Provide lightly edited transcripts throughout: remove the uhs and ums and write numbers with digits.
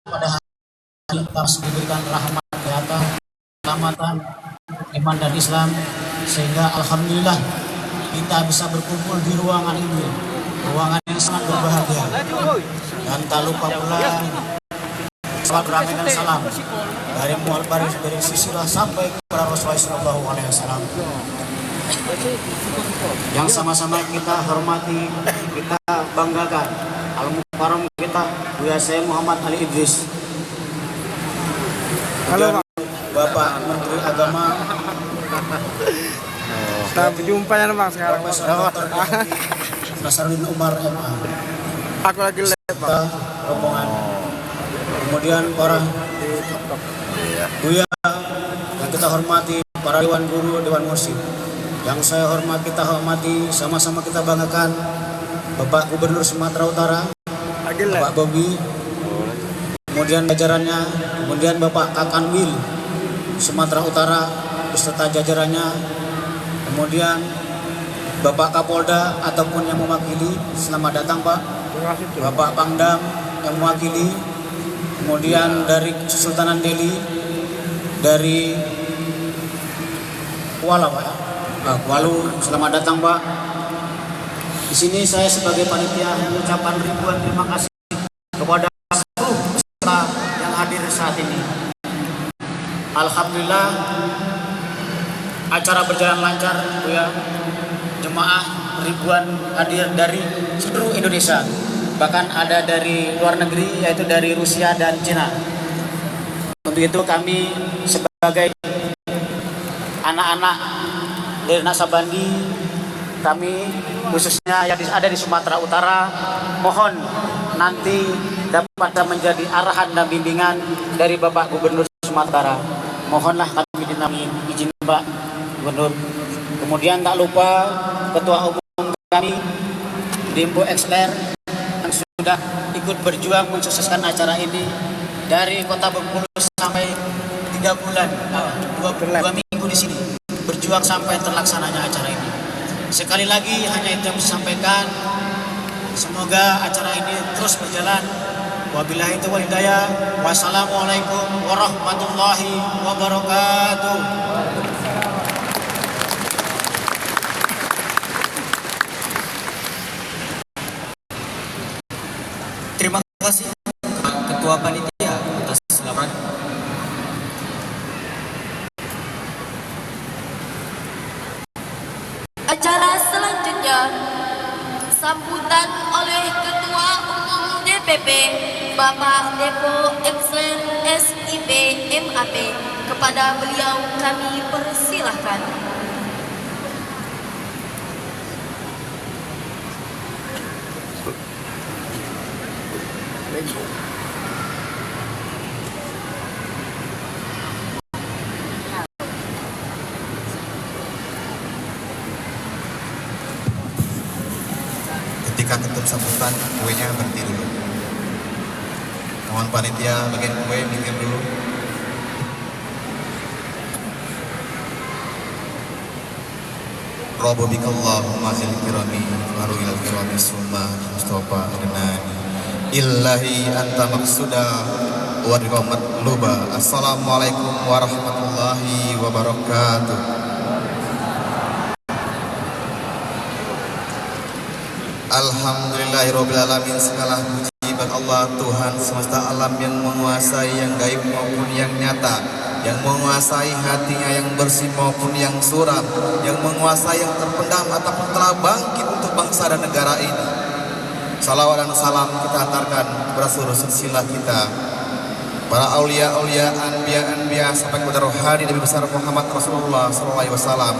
pada hari pas diberikan rahmat kesehatan, keselamatan, iman dan Islam, sehingga alhamdulillah kita bisa berkumpul di ruangan ini, ruangan yang sangat berbahagia. Dan tak lupa pula salat ramai dan salam dari mual baris dari sisilah sampai kepada Rasulullah Shallallahu Alaihi Wasallam yang sama-sama kita hormati, kita banggakan. Al-Mukarram kita Buya Syekh Muhammad Ali Idris. Halo Pak. Bapak Menteri Agama. Kita berjumpa ya Bang sekarang. Nasruddin Umar MA. Aku lagi live Pak. Rombongan. Kemudian para Buya yang kita hormati, para dewan guru, dewan mursyid. Yang saya hormat, kita hormati, sama-sama kita banggakan Bapak Gubernur Sumatera Utara, Bapak Bobi, kemudian jajarannya, kemudian Bapak Kakanwil Sumatera Utara beserta jajarannya, kemudian Bapak Kapolda ataupun yang mewakili, selamat datang Pak. Bapak Pangdam yang mewakili, kemudian dari Kesultanan Delhi, dari Kuala Pak. Walu, selamat datang Pak. Di sini saya sebagai panitia mengucapkan ribuan terima kasih kepada seluruh peserta yang hadir saat ini. Alhamdulillah acara berjalan lancar, Bu ya. Jemaah ribuan hadir dari seluruh Indonesia, bahkan ada dari luar negeri yaitu dari Rusia dan Cina. Untuk itu kami sebagai anak-anak dari Naksabandi, kami khususnya yang ada di Sumatera Utara, mohon nanti dapat menjadi arahan dan bimbingan dari Bapak Gubernur Sumatera. Mohonlah kami dinami izin Pak Gubernur. Kemudian tak lupa Ketua Umum kami Dimbo Exler yang sudah ikut berjuang mensukseskan acara ini dari Kota Bengkulu sampai 3 bulan, 2 minggu di sini. Berjuang sampai terlaksananya acara ini. Sekali lagi hanya itu yang bisa sampaikan. Semoga acara ini terus berjalan. Wabillahi taufiq wal hidayah. Wassalamualaikum warahmatullahi wabarakatuh. Terima kasih Ketua Panitia atas laporan. Acara selanjutnya sambutan oleh Ketua Umum DPP Bapak Depo Excel SIP MAP. Kepada beliau kami persilahkan. Ketika ketum sambutan, kuenya berhenti dulu. Mohon panitia bagian kue minggir dulu. Robo bikallahumma zil kirami waru ilal kirami summa mustafa adnani illahi anta maksuda wa riqamat luba. Assalamualaikum warahmatullahi wabarakatuh. Alhamdulillahirrabbilalamin. Segala puji bagi Allah Tuhan semesta alam yang menguasai yang gaib maupun yang nyata, yang menguasai hatinya yang bersih maupun yang suram, yang menguasai yang terpendam ataupun telah bangkit untuk bangsa dan negara ini. Salawat dan salam kita antarkan kepada seluruh silsilah kita, para aulia-aulia, anbiya sampai kepada rohani Nabi besar Muhammad Rasulullah SAW.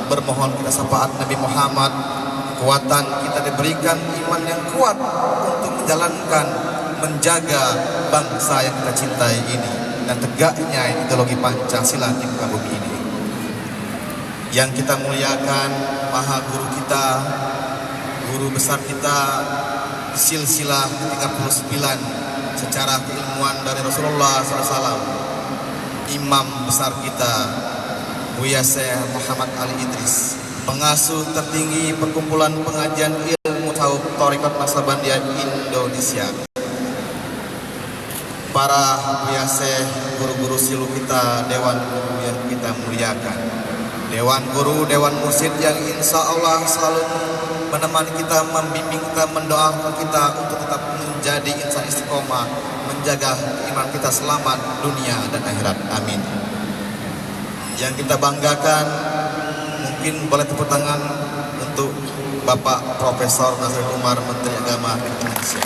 Bermohon kita syafaat Nabi Muhammad, kekuatan kita diberikan iman yang kuat untuk menjalankan, menjaga bangsa yang kita cintai ini dan tegaknya ideologi Pancasila di muka bumi ini. Yang kita muliakan maha guru kita, guru besar kita, silsilah ke-39 secara keilmuan dari Rasulullah SAW, imam besar kita Buya Syekh Muhammad Ali Idris, pengasuh tertinggi perkumpulan pengajian ilmu tasawuf Thariqat Naksabandiyah Indonesia. para biasa guru-guru silu kita, dewan guru yang kita muliakan, dewan guru, dewan mursyid yang insya Allah selalu menemani kita, membimbing kita, mendoakan kita untuk tetap menjadi insan istiqomah, menjaga iman kita selamat dunia dan akhirat. Amin. Yang kita banggakan, mungkin boleh tepuk tangan untuk Bapak Profesor Nazarudin Umar, Menteri Agama Indonesia.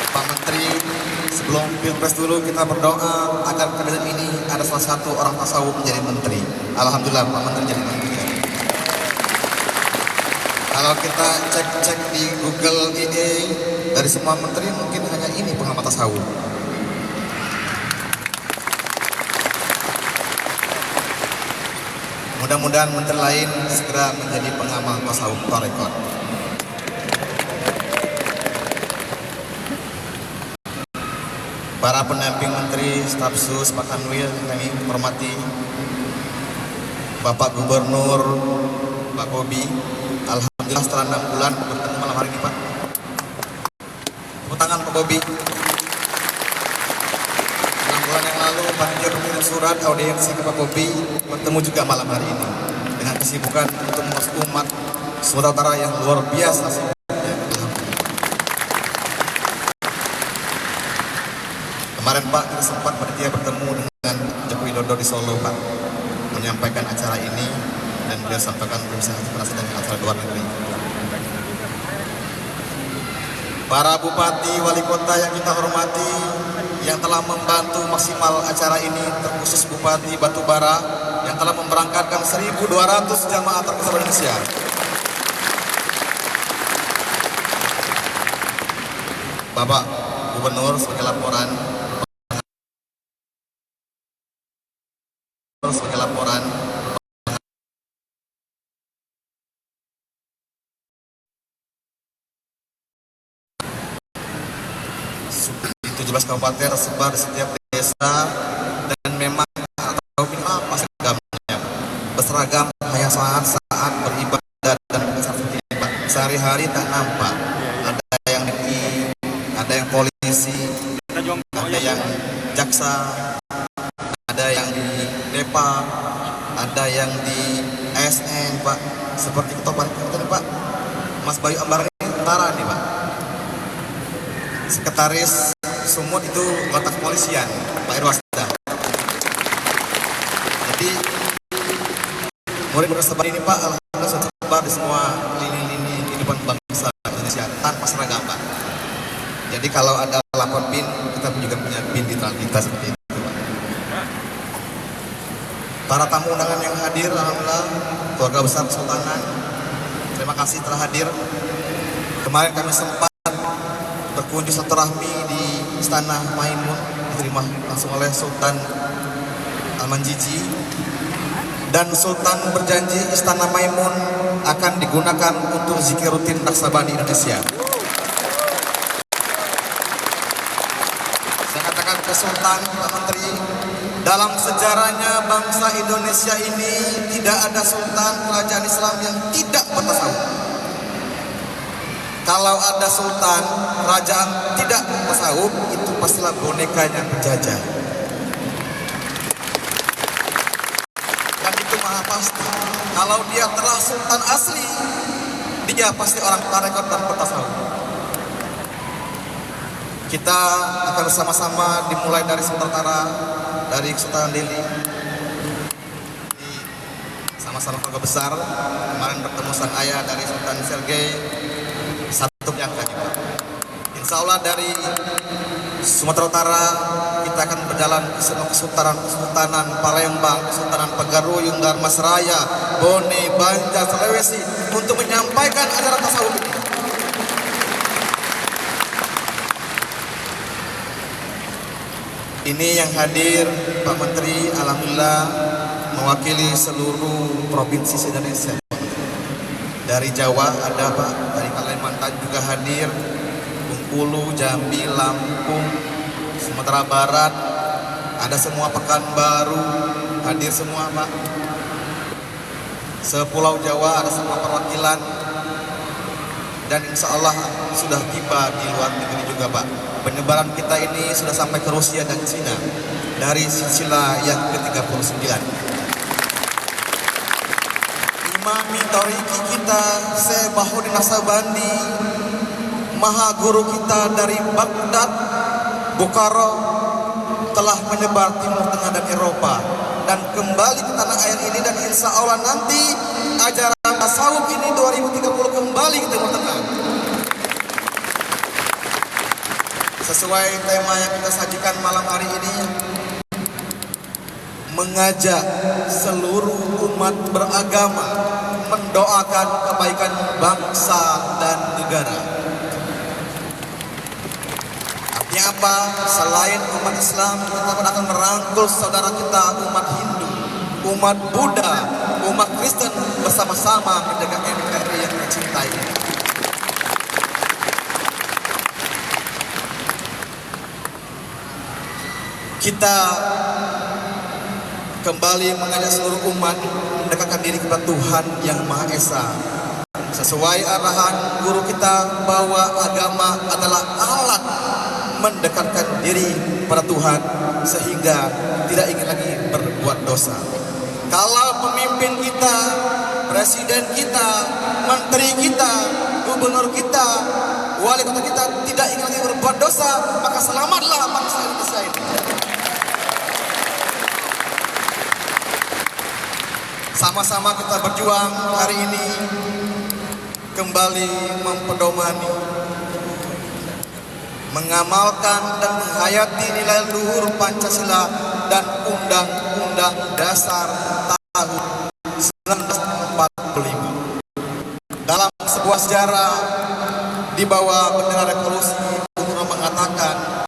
Pak Menteri, sebelum Pilpres dulu kita berdoa agar kabinet ini ada salah satu orang tasawuf menjadi menteri. Alhamdulillah Pak Menteri jadi menteri. Kalau kita cek di Google IE, dari semua menteri mungkin hanya ini pengamat tasawuf. Mudah-mudahan menteri lain segera menjadi pengamal tasawuf tarekat. Para pendamping menteri, staf sus, Pak Kanwil yang kami hormati, Bapak Gubernur, Pak Bobi, alhamdulillah setelah 6 bulan bertemu malam hari ini Pak. Tepuk tangan Pak Bobi. 6 bulan yang lalu panitia mengirim surat audiensi ke Pak Bobi, bertemu juga malam hari ini dengan kesibukan untuk mengurus umat Sumatera Utara yang luar biasa sibuknya. Kemarin Pak kita sempat panitia bertemu dengan Joko Widodo di Solo Pak, menyampaikan acara ini dan beliau sampaikan bisa sedang acara luar negeri. Para bupati, wali kota yang kita hormati, yang telah membantu maksimal acara ini, terkhusus Bupati Batubara yang telah memberangkatkan 1.200 jamaah terkhusus Indonesia. Bapak Gubernur sebagai laporan di 17 kabupaten tersebar di setiap desa dan memang apa seragamnya berseragam yang saat beribadah dan sehari-hari tak nampak. Ada yang DKI, ada yang polisi, ada yang jaksa, ada yang di Depa, ada yang di ASN Pak, seperti ketua panitia Pak Mas Bayu Ambar ini tentara nih Pak, sekretaris Sumut itu anggota kepolisian Pak Irwasda. Jadi murid tersebar ini Pak alhamdulillah sudah tersebar di semua lini-lini kehidupan bangsa Indonesia tanpa seragam Pak. Jadi kalau ada lapor BIN, kita juga punya BIN di kita seperti itu Pak. Para tamu undangan yang hadir, alhamdulillah keluarga besar Kesultanan, terima kasih telah hadir. Kemarin kami sempat berkunjung silaturahmi di Istana Maimun, diterima langsung oleh Sultan Al-Manjiji, dan Sultan berjanji Istana Maimun akan digunakan untuk zikir rutin Naksabandi Indonesia. Saya katakan ke Sultan, Pak Menteri, dalam sejarahnya bangsa Indonesia ini tidak ada sultan kerajaan Islam yang tidak bertasawuf. Kalau ada sultan kerajaan tidak bertasawuf, itu pastilah bonekanya penjajah. Dan itu maha pasti. Kalau dia telah sultan asli, dia pasti orang tarekat dan bertasawuf. Kita akan bersama-sama dimulai dari Sumatera Utara, dari Kesultanan Delhi. Sama-sama keluarga besar. Kemarin bertemu sang ayah dari Sultan Sergei. Satu yang lagi Pak. Insya Allah dari Sumatera Utara kita akan berjalan ke semua Kesultanan Palembang, Kesultanan Pegaruyung, Dharmasraya, Bone, Banjar, Sulawesi untuk menyampaikan ajaran tasawuf ini. Ini yang hadir Pak Menteri, alhamdulillah mewakili seluruh provinsi Indonesia. Dari Jawa ada Pak, dari Kalimantan juga hadir, Bengkulu, Jambi, Lampung, Sumatera Barat, ada semua Pekanbaru, hadir semua Pak. Sepulau Jawa ada semua perwakilan. dan insya Allah sudah tiba di luar negeri juga Pak. Penyebaran kita ini sudah sampai ke Rusia dan Cina dari silsilah yang ke-39. Imami Toriki kita Syekh Bahuddin Naksabandi, Maha Guru kita dari Baghdad, Bukhara, telah menyebar Timur Tengah dan Eropa dan kembali ke tanah air ini, dan insya Allah nanti ajaran tasawuf ini 2030 kembali ke Timur Tengah. Sesuai tema yang kita sajikan malam hari ini, mengajak seluruh umat beragama mendoakan kebaikan bangsa dan negara. Artinya apa? Selain umat Islam, kita akan merangkul saudara kita umat Hindu, umat Buddha, umat Kristen bersama-sama menjaga NKRI yang tercintai ini. Kita kembali mengajak seluruh umat mendekatkan diri kepada Tuhan Yang Maha Esa. Sesuai arahan guru kita bahwa agama adalah alat mendekatkan diri pada Tuhan sehingga tidak ingin lagi berbuat dosa. Kalau pemimpin kita, presiden kita, menteri kita, gubernur kita, wali kota kita tidak ingin lagi berbuat dosa, maka selamatlah bangsa Indonesia ini. Sama-sama kita berjuang hari ini kembali mempedomani, mengamalkan dan menghayati nilai luhur Pancasila dan Undang-Undang Dasar tahun 1945. Dalam sebuah sejarah di bawah bendera revolusi, Bung Karno mengatakan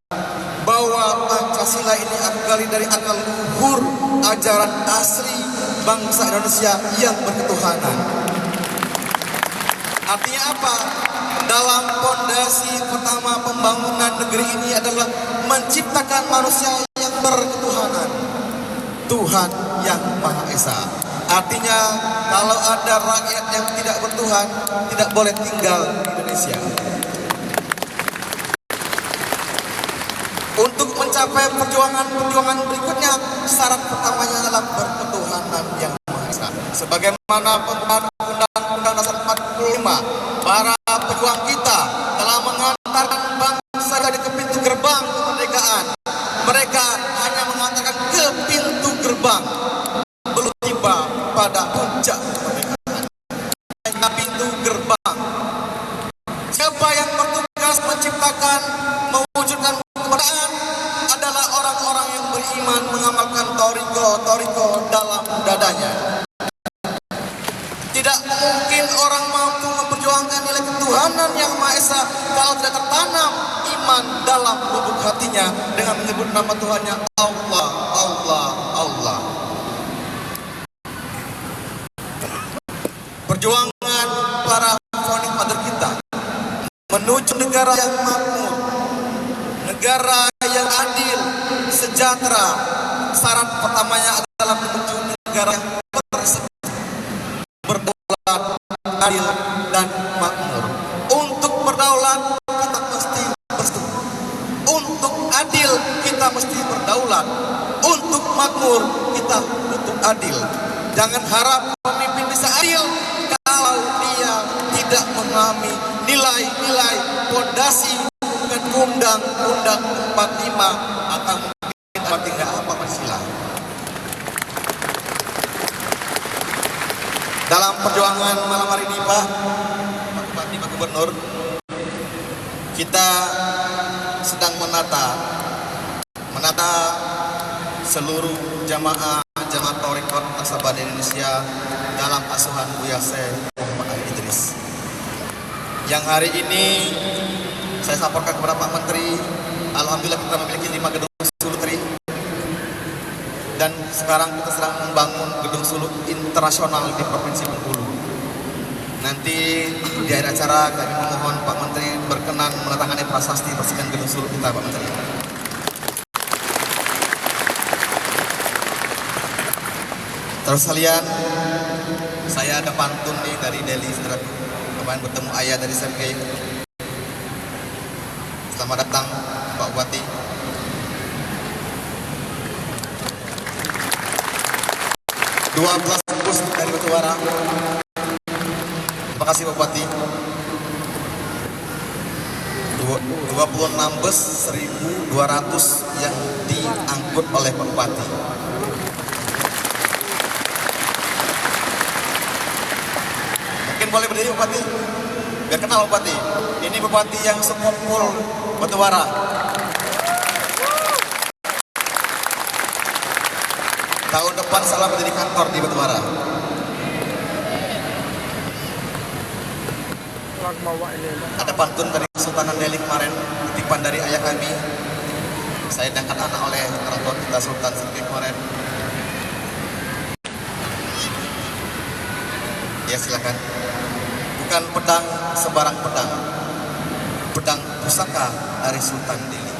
bahwa Pancasila ini gali dari akal luhur ajaran asli bangsa Indonesia yang berketuhanan. Artinya apa? Dalam fondasi pertama pembangunan negeri ini adalah menciptakan manusia yang berketuhanan, Tuhan Yang Maha Esa. Artinya kalau ada rakyat yang tidak bertuhan, tidak boleh tinggal di Indonesia. Untuk mencapai perjuangan berikutnya, syarat pertamanya adalah berketuhanan Yang Maha Esa. Sebagaimana pembukaan Undang-Undang Dasar 45, para pejuang kita telah mengantarkan bangsa dari ke pintu gerbang kemerdekaan. Mereka hanya mengantarkan ke pintu gerbang, belum tiba pada puncak kemerdekaan. Hanya pintu gerbang. Siapa yang bertugas menciptakan, mewujudkan kemerdekaan adalah orang-orang yang beriman, mengamalkan toriko dalam dadanya. Tidak mungkin orang mampu memperjuangkan nilai ketuhanan Yang Maha Esa kalau tidak tertanam iman dalam lubuk hatinya dengan menyebut nama Tuhannya Allah, Allah, Allah. Perjuangan para founding father kita menuju negara yang makmur, negara yang adil, sejahtera. Syarat pertamanya adalah menuju negara yang berdaulat, adil, dan makmur. Untuk berdaulat kita mesti bersatu. Untuk adil kita mesti berdaulat. Untuk makmur kita butuh adil. Jangan harap pemimpin bisa adil kalau dia tidak memahami nilai-nilai fondasi dengan Undang-Undang 45 atau mungkin tidak apa Pancasila. Dalam perjuangan malam hari ini Pak Bupati, Pak Gubernur, kita sedang menata seluruh jamaah Thariqat Naksabandi Indonesia dalam asuhan Buya Syekh Muhammad Ali Idris. Yang hari ini saya sampaikan kepada Pak Menteri, alhamdulillah kita memiliki 5 gedung sulutri. Dan sekarang kita sedang membangun gedung sulut internasional di Provinsi Bengkulu. Nanti di akhir acara kami memohon Pak Menteri berkenan menandatangani prasasti persediaan gedung sulut kita, Pak Menteri. Terus sekalian, saya ada pantun nih dari Deli, saudaraku. kemarin bertemu ayah dari Sergei. Selamat datang Pak Bupati. Dua belas bus dari Batubara. Terima kasih Pak Bupati. 26 bus 1.200 yang diangkut oleh Pak Bupati. Mungkin boleh berdiri Bupati, biar kenal Bupati. Ini Bupati yang sekumpul Batubara. Tahun depan salah berdiri kantor di Batubara. Ada pantun dari Sultan Delhi kemarin, titipan dari ayah kami. Saya diangkat anak oleh orang tua kita Sultan Sergei kemarin. Ya silakan. Bukan pedang sebarang pedang, pedang pusaka dari Sultan Delhi.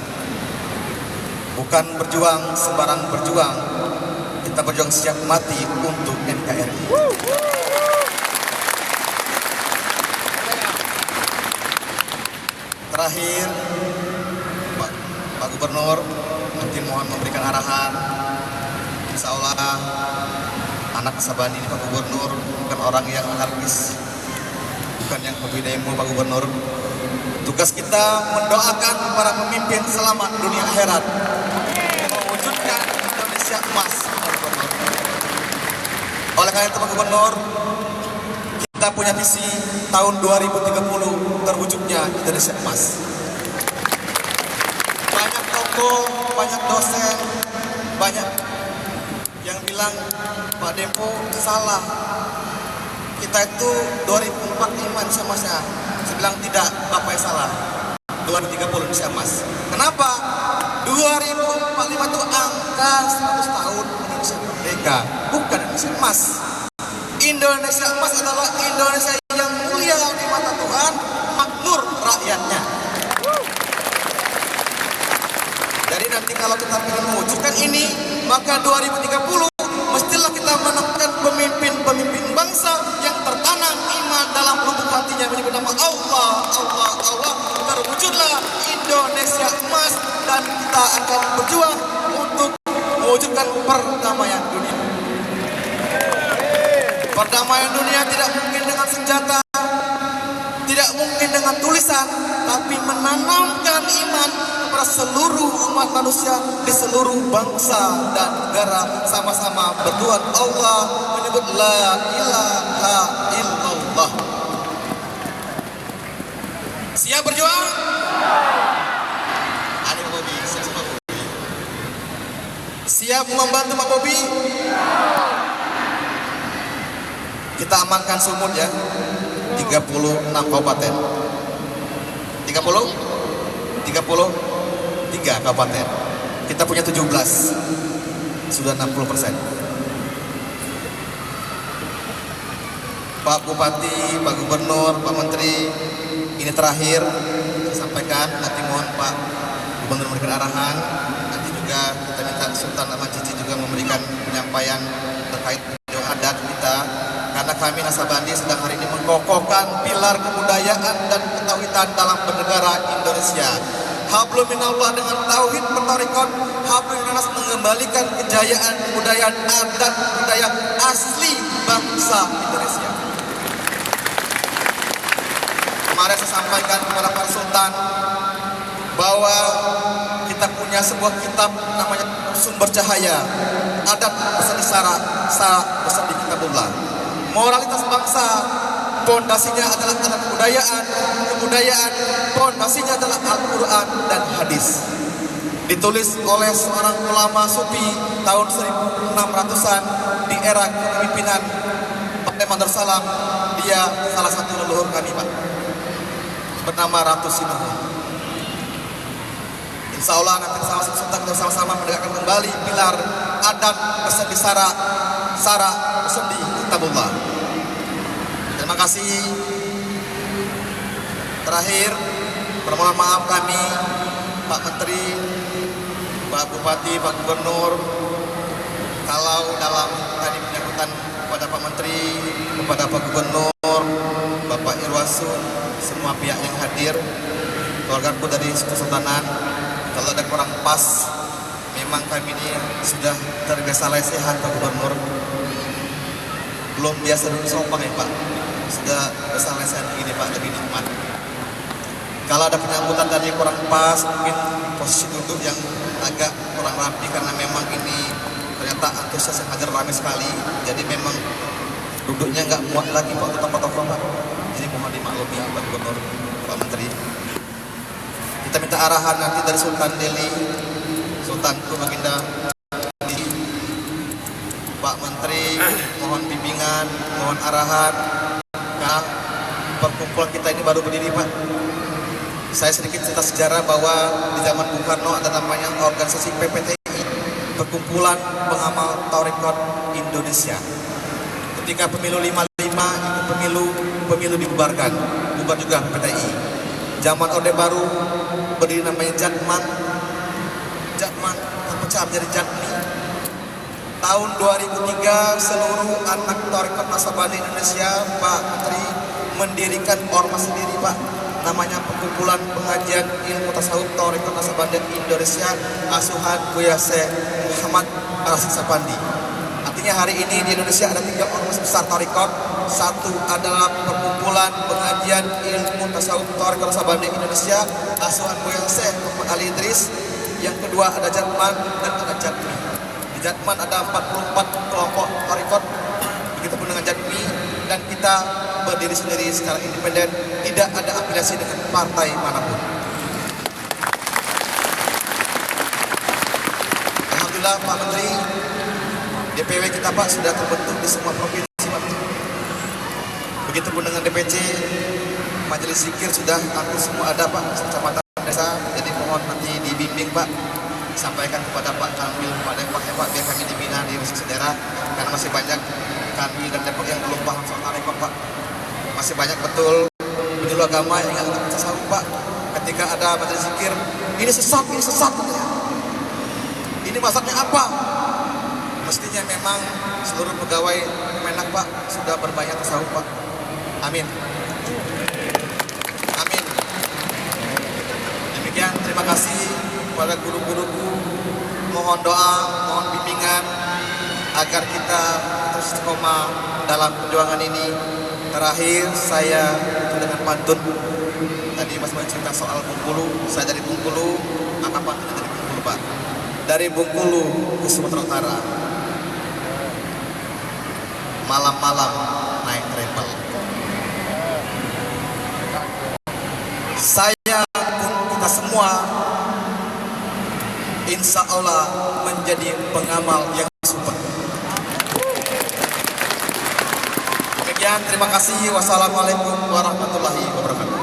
Bukan berjuang sembarang berjuang, kita berjuang siap mati untuk NKRI. Terakhir, Pak Gubernur, nanti mohon memberikan arahan. Insya Allah, anak Sabandi ini Pak Gubernur bukan orang yang anarkis, bukan yang hobi demo Pak Gubernur. Tugas kita mendoakan para pemimpin selamat dunia akhirat, mewujudkan Indonesia emas. Oleh karena itu Pak Gubernur, kita punya visi tahun 2030 terwujudnya Indonesia emas. Banyak tokoh, banyak dosen, banyak yang bilang Pak Dempo salah. Kita itu 2045 Indonesia emasnya. Saya bilang tidak, Bapak yang salah. 2030 Indonesia emas. Kenapa? 2045 itu angka 100 tahun Indonesia merdeka, bukan Indonesia emas. Indonesia emas adalah Indonesia yang mulia di mata Tuhan, makmur rakyatnya. Jadi nanti kalau kita ingin mewujudkan ini, maka 2030 mestilah kita menemukan pemimpin-pemimpin bangsa yang tertanam iman dalam lubuk hatinya menyebut nama Allah, Allah, Allah. Terwujudlah Indonesia emas dan kita akan berjuang untuk mewujudkan perdamaian dunia. Perdamaian dunia tidak mungkin dengan senjata, tidak mungkin dengan tulisan, tapi menanamkan iman kepada seluruh umat manusia di seluruh bangsa dan negara, sama-sama berdoa Allah menyebut la ilaha illallah. Siap berjuang? Ada Pak Bobi, siap Pak Bobi. Siap membantu Pak Bobi? Kita amankan Sumut ya, 36 kabupaten. 33 kabupaten. Kita punya 17, sudah 60%. Pak Bupati, Pak Gubernur, Pak Menteri, ini terakhir saya sampaikan. Nanti mohon Pak Gubernur memberikan arahan. Nanti juga kita minta Sultan Ahmad Cici juga memberikan penyampaian terkait video adat kita. Karena kami Nasabandi sedang hari ini mengkokohkan pilar kebudayaan dan ketauhidan dalam bernegara Indonesia. Hablum minallah dengan tauhid bertorikot, hablum minanas mengembalikan kejayaan kebudayaan adat budaya asli bangsa Indonesia. Kemarin saya sampaikan kepada Pak Sultan bahwa kita punya sebuah kitab namanya Sumber Cahaya, adat bersedi sara, sara bersedi kitabullah. Moralitas bangsa pondasinya adalah adat kebudayaan, kebudayaan pondasinya adalah Al-Quran dan hadis. Ditulis oleh seorang ulama sufi tahun 1600-an di era kepemimpinan Pak Mandar Salam. Dia salah satu leluhur kami Pak, bernama Ratu Sinuhun. Insya Allah nanti kita sama-sama menegakkan kembali pilar adat bersedi sara, sara bersedi kitabullah. Terima kasih. Terakhir, permohonan maaf kami, Pak Menteri, Pak Bupati, Pak Gubernur, kalau dalam tadi penyambutan kepada Pak Menteri, kepada Pak Gubernur, Bapak Irwas Dusun, semua pihak yang hadir, keluargaku dari Kesultanan. Kalau ada kurang pas, memang kami ini sudah terbiasa lesehan Pak Gubernur. Belum biasa duduk sopan ya Pak, sudah biasa lesehan begini Pak, lebih nikmat. Kalau ada penyambutan tadi kurang pas, mungkin posisi duduk yang agak kurang rapi karena memang ini ternyata antusias yang hadir ramai sekali. Jadi memang duduknya nggak muat lagi Pak, tempat-tempat Pak. Jadi mohon dimaklumi Pak Gubernur, Pak Menteri. Kita minta arahan nanti dari Sultan Delhi, Sultanku Baginda Pak Menteri, mohon bimbingan, mohon arahan. Nah, perkumpulan kita ini baru berdiri Pak. Saya sedikit cerita sejarah bahwa di zaman Bung Karno ada namanya organisasi PPTI, Perkumpulan Pengamal Tarekat Indonesia. Ketika pemilu 55 itu pemilu dibubarkan, bubar juga PPTI. Zaman Orde Baru berdiri namanya Jatman terpecah menjadi Jatmi. Tahun 2003 seluruh anak tarekat Nasabandi Indonesia Pak Menteri mendirikan ormas sendiri Pak, namanya Perkumpulan Pengajian Ilmu Tasawuf Tarekat Nasabandi Indonesia asuhan Buya Syekh Muhammad Al-Rasyid Sapandi. Artinya hari ini di Indonesia ada 3 ormas besar tarekat. Satu adalah Perkumpulan Pengajian Ilmu Tasawuf Tarekat Nasabandi Indonesia asuhan Buya Syekh Muhammad Ali Idris. Yang kedua ada Jatman dan ada Jatmi. Di Jatman ada 44 kelompok tarekat, begitu pun dengan Jatmi, dan kita berdiri sendiri secara independen, tidak ada afiliasi dengan partai manapun. Alhamdulillah Pak Menteri, DPW kita Pak sudah terbentuk di semua provinsi Pak. Begitupun dengan DPC, Majelis Zikir sudah hampir semua ada Pak, kecamatan desa. Jadi mohon nanti dibimbing Pak, sampaikan kepada Pak Kanwil, Pak Depok ya Pak, biar kami dibina di masing daerah, karena masih banyak Kanwil dan Depok yang belum paham soal tarekat Pak. Masih banyak betul penyuluh agama yang nggak tasawuf Pak. Ketika ada majelis zikir, ini sesat katanya. Ini maksudnya apa? Mestinya memang seluruh pegawai Kemenak Pak sudah berbayar tasawuf Pak. Amin. Amin. Demikian, terima kasih kepada guru-guruku. Mohon doa, mohon bimbingan agar kita terus istiqomah dalam perjuangan ini. Terakhir saya dengan pantun. Tadi Mas cerita soal Bengkulu, saya dari Bengkulu, maka pantunnya dari Bengkulu Pak. Dari Bengkulu ke Sumatera Utara, malam-malam naik travel. Saya pun kita semua insya Allah menjadi pengamal yang super. Demikian, terima kasih. Wassalamualaikum warahmatullahi wabarakatuh.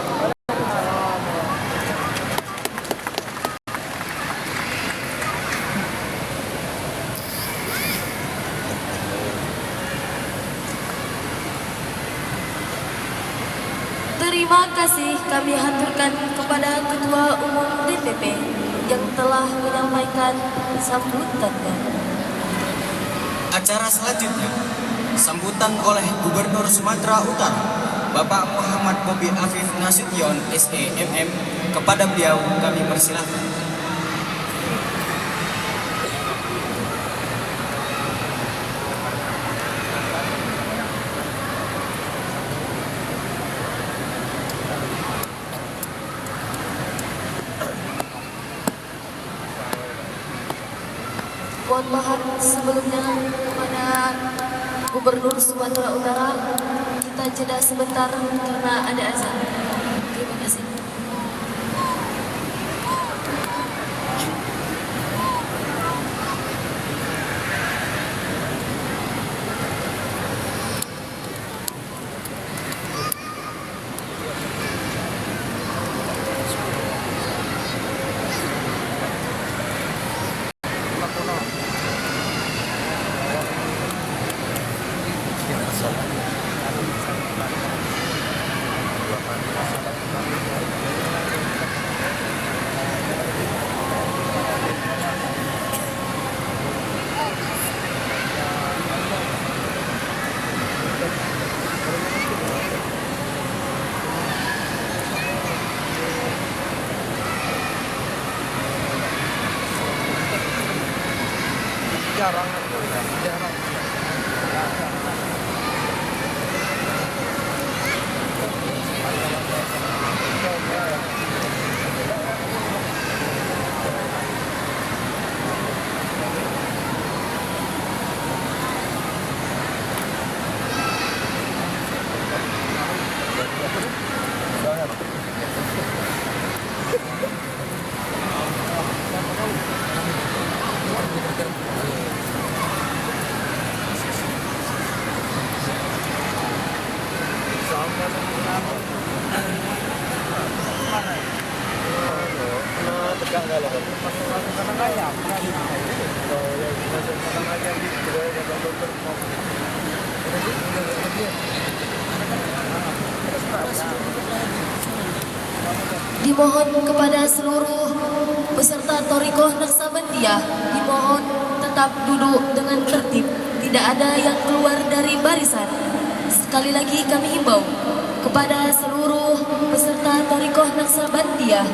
Terima kasih kami haturkan kepada Ketua Umum DPP yang telah menyampaikan sambutannya. Acara selanjutnya sambutan oleh Gubernur Sumatera Utara Bapak Muhammad Bobi Afif Nasution SEMM. Kepada beliau kami persilahkan. Mohon maaf sebelumnya kepada Gubernur Sumatera Utara, kita jeda sebentar karena ada azan. Terima kasih. Dimohon kepada seluruh peserta Thariqah Naqsabandiyah, dimohon tetap duduk dengan tertib, tidak ada yang keluar dari barisan. Sekali lagi kami himbau kepada seluruh peserta Thariqah Naqsabandiyah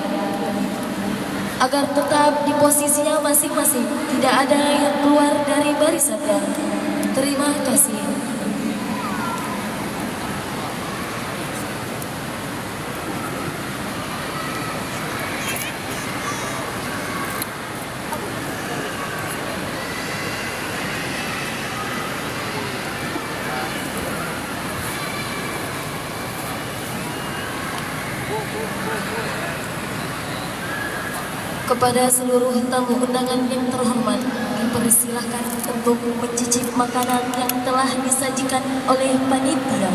agar tetap di posisinya masing-masing, tidak ada yang keluar dari barisannya. Terima kasih. Kepada seluruh tamu undangan yang terhormat, dipersilahkan untuk mencicip makanan yang telah disajikan oleh panitia.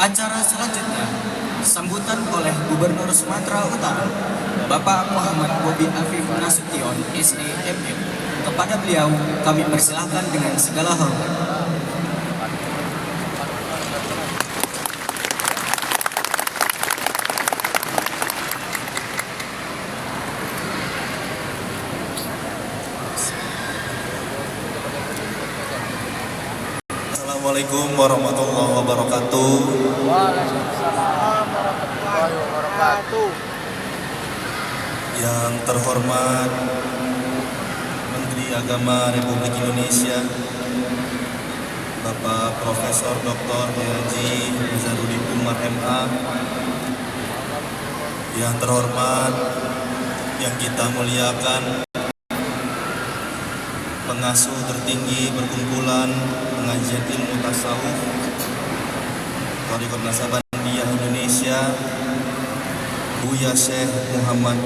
Acara selanjutnya, sambutan oleh Gubernur Sumatera Utara, Bapak Muhammad Bobi Afif Nasution, SEMM. Kepada beliau, kami persilahkan dengan segala hormat. Assalamualaikum warahmatullahi wabarakatuh. Waalaikumsalam warahmatullahi wabarakatuh. Yang terhormat Menteri Agama Republik Indonesia, Bapak Profesor Dr. Haji Nazarudin Umar MA. Yang terhormat, yang kita muliakan, pengasuh tertinggi perkumpulan pengajian ilmu tasawuf Thariqah Naqsabandiyah Indonesia, Buya Syekh Muhammad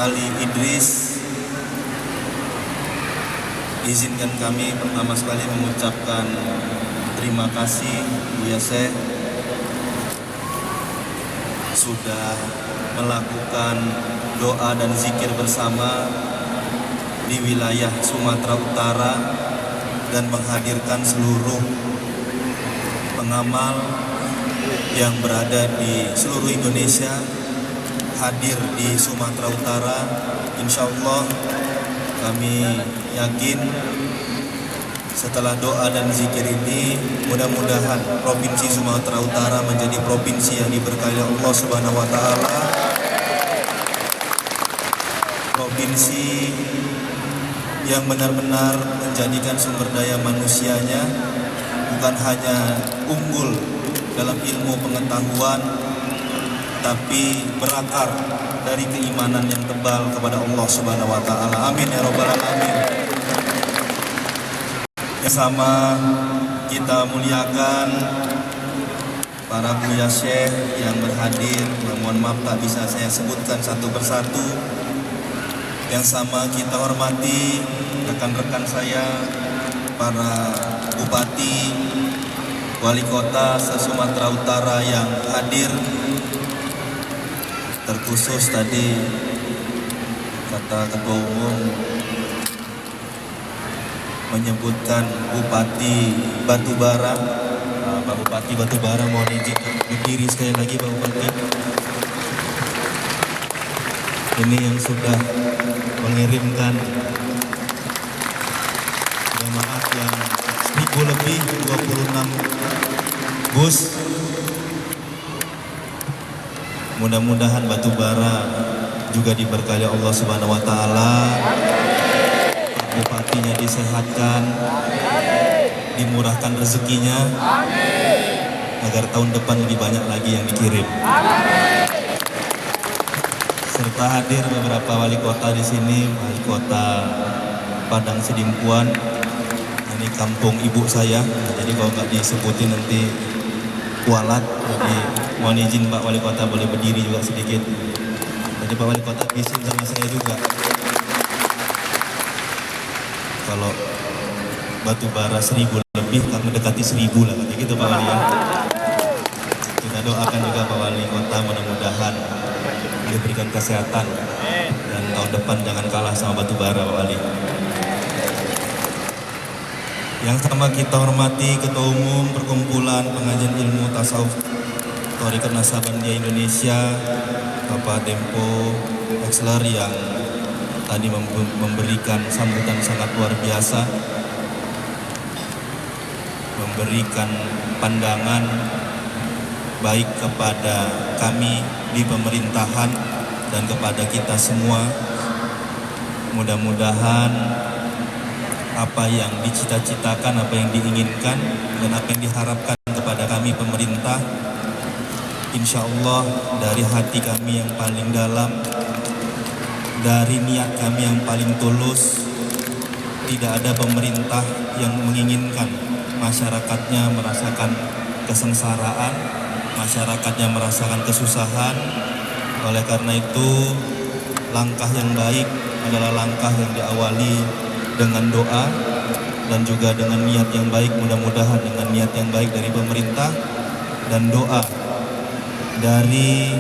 Ali Idris. Izinkan kami pertama sekali mengucapkan terima kasih Buya Syekh sudah melakukan doa dan zikir bersama di wilayah Sumatera Utara dan menghadirkan seluruh pengamal yang berada di seluruh Indonesia hadir di Sumatera Utara. Insya Allah kami yakin setelah doa dan zikir ini mudah-mudahan Provinsi Sumatera Utara menjadi provinsi yang diberkahi Allah Subhanahu wa taala. Provinsi yang benar-benar menjadikan sumber daya manusianya bukan hanya unggul dalam ilmu pengetahuan, tapi berakar dari keimanan yang tebal kepada Allah Subhanahu wa taala. Amin ya rabbal alamin. Bersama kita muliakan para buya syekh yang berhadir, yang mohon maaf tak bisa saya sebutkan satu persatu. Yang sama kita hormati rekan-rekan saya, para bupati, wali kota se-Sumatera Utara yang hadir, terkhusus tadi kata Ketua Umum menyebutkan Bupati Batubara. Pak Bupati Batubara, mohon izin berdiri sekali lagi Pak Bupati. Ini yang sudah mengirimkan jemaat yang 1000 lebih, 26 bus. Mudah-mudahan Batubara juga diberkahi Allah Subhanahu wa taala. Bupatinya disehatkan, dimurahkan rezekinya, agar tahun depan lebih banyak lagi yang dikirim. Serta hadir beberapa wali kota di sini, wali kota Padang Sidimpuan. Ini kampung ibu saya, jadi kalau nggak disebutin nanti kualat. Jadi mohon izin Pak Wali Kota boleh berdiri juga sedikit. Jadi Pak Wali Kota izin sama saya juga. Kalau Batubara 1000 lebih, kami mendekati 1000 lah, kayak gitu Pak Wali ya. Kita doakan juga Pak Wali Kota mudah-mudahan diberikan kesehatan dan tahun depan jangan kalah sama Batubara Pak Wali. Yang sama kita hormati Ketua Umum Perkumpulan Pengajian Ilmu Tasawuf Thariqat Naksabandiyah Indonesia, Bapak Dempo Exler, yang tadi memberikan sambutan sangat luar biasa, memberikan pandangan baik kepada kami di pemerintahan dan kepada kita semua. Mudah-mudahan apa yang dicita-citakan, apa yang diinginkan, dan apa yang diharapkan kepada kami pemerintah, insya Allah dari hati kami yang paling dalam, dari niat kami yang paling tulus, tidak ada pemerintah yang menginginkan masyarakatnya merasakan kesengsaraan, masyarakatnya merasakan kesusahan. Oleh karena itu, langkah yang baik adalah langkah yang diawali dengan doa dan juga dengan niat yang baik. Mudah-mudahan dengan niat yang baik dari pemerintah dan doa dari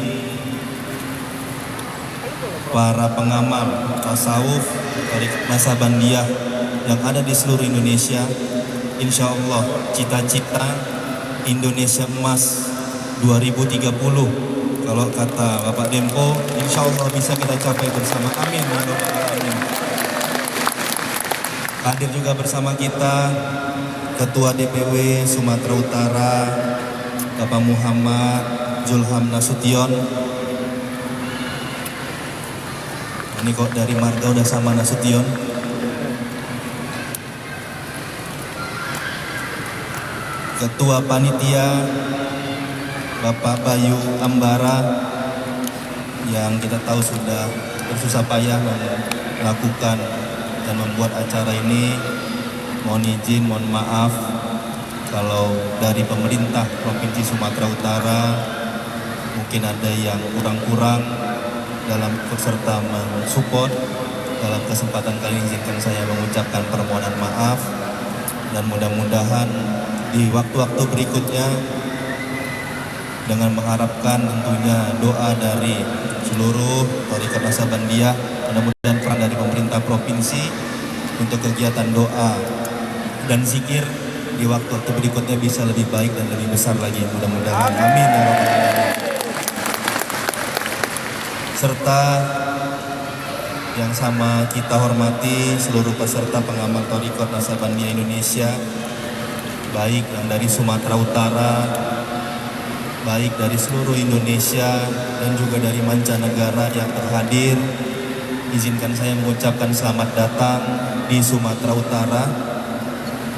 para pengamal tasawuf Thariqat Naksabandiyah yang ada di seluruh Indonesia, insya Allah cita-cita Indonesia Emas 2030, kalau kata Bapak Dempo, insya Allah bisa kita capai bersama. Amin. Hadir juga bersama kita Ketua DPW Sumatera Utara, Bapak Muhammad Julham Nasution. Ini kok dari marga udah sama Nasution. Ketua Panitia Bapak Bayu Ambara, yang kita tahu sudah bersusah payah melakukan dan membuat acara ini. Mohon izin, mohon maaf kalau dari pemerintah Provinsi Sumatera Utara mungkin ada yang kurang-kurang dalam peserta mensupport. Dalam kesempatan kali ini izinkan saya mengucapkan permohonan maaf, dan mudah-mudahan di waktu-waktu berikutnya dengan mengharapkan tentunya doa dari seluruh Thariqat Naksabandiyah, mudah-mudahan peran dari pemerintah provinsi untuk kegiatan doa dan zikir di waktu-waktu berikutnya bisa lebih baik dan lebih besar lagi, mudah-mudahan. Amin ya rabbal alamin. Serta yang sama kita hormati seluruh peserta pengamal Thariqat Naksabandiyah Indonesia, baik yang dari Sumatera Utara, baik dari seluruh Indonesia, dan juga dari mancanegara yang terhadir. Izinkan saya mengucapkan selamat datang di Sumatera Utara,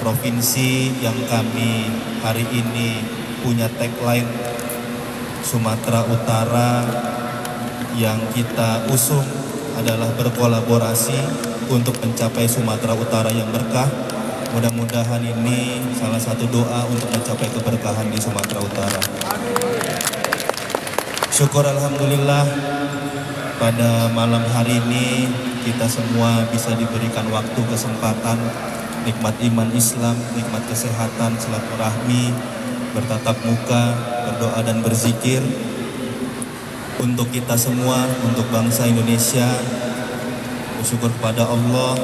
provinsi yang kami hari ini punya tagline Sumatera Utara, yang kita usung adalah berkolaborasi untuk mencapai Sumatera Utara yang berkah. Mudah-mudahan ini salah satu doa untuk mencapai keberkahan di Sumatera Utara. Syukur alhamdulillah pada malam hari ini kita semua bisa diberikan waktu, kesempatan, nikmat iman Islam, nikmat kesehatan, silaturahmi, bertatap muka, berdoa dan berzikir. untuk kita semua, untuk bangsa Indonesia. Bersyukur kepada Allah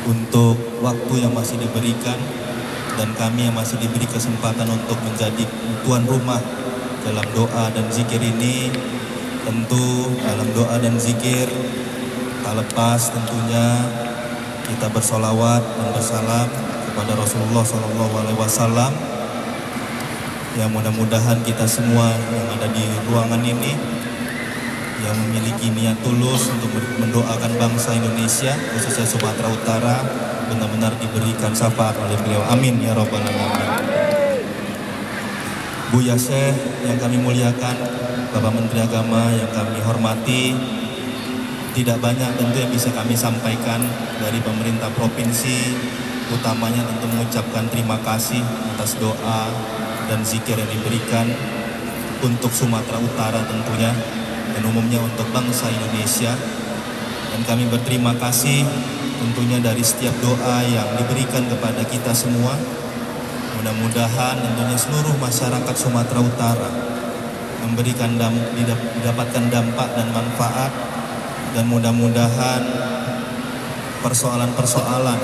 untuk waktu yang masih diberikan dan kami yang masih diberi kesempatan untuk menjadi tuan rumah dalam doa dan zikir ini. Tentu dalam doa dan zikir tak lepas tentunya kita bersolawat dan bersalam kepada Rasulullah SAW. Ya, mudah-mudahan kita semua yang ada di ruangan ini yang memiliki niat tulus untuk mendoakan bangsa Indonesia, khususnya Sumatera Utara, benar-benar diberikan syafaat oleh beliau. Amin ya rabbal alamin. Buya Syekh yang kami muliakan, Bapak Menteri Agama yang kami hormati, tidak banyak tentu yang bisa kami sampaikan dari pemerintah provinsi, utamanya tentu mengucapkan terima kasih atas doa dan zikir yang diberikan untuk Sumatera Utara tentunya, dan umumnya untuk bangsa Indonesia. Dan kami berterima kasih tentunya dari setiap doa yang diberikan kepada kita semua. Mudah-mudahan tentunya seluruh masyarakat Sumatera Utara mendapatkan dampak dan manfaat, dan mudah-mudahan persoalan-persoalan